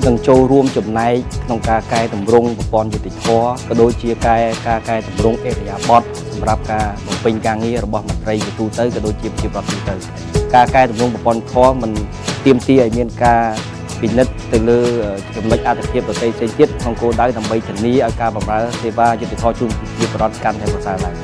នឹងចូលរួមចំណែកក្នុងការកែតម្រង់ប្រព័ន្ធយុតិធធម៌ក៏ដូចជាការកែតម្រង់អេរយាប័តសម្រាប់ការបំពេញការងាររបស់មន្ត្រីជាទូទៅក៏ដូចជាប្រជាប្រដ្ឋទូទៅការកែតម្រង់ប្រព័ន្ធធម៌មិនទាមទារឲ្យមានការពិនិត្យទៅលើចំណុចអត្ថប្រយោជន៍ផ្សេងទៀតក្នុងគោលដៅដើម្បីធានាឲ្យការបម្រើសេវាយុតិធធម៌ជូនប្រជាពលរដ្ឋកាន់តែប្រសើរឡើង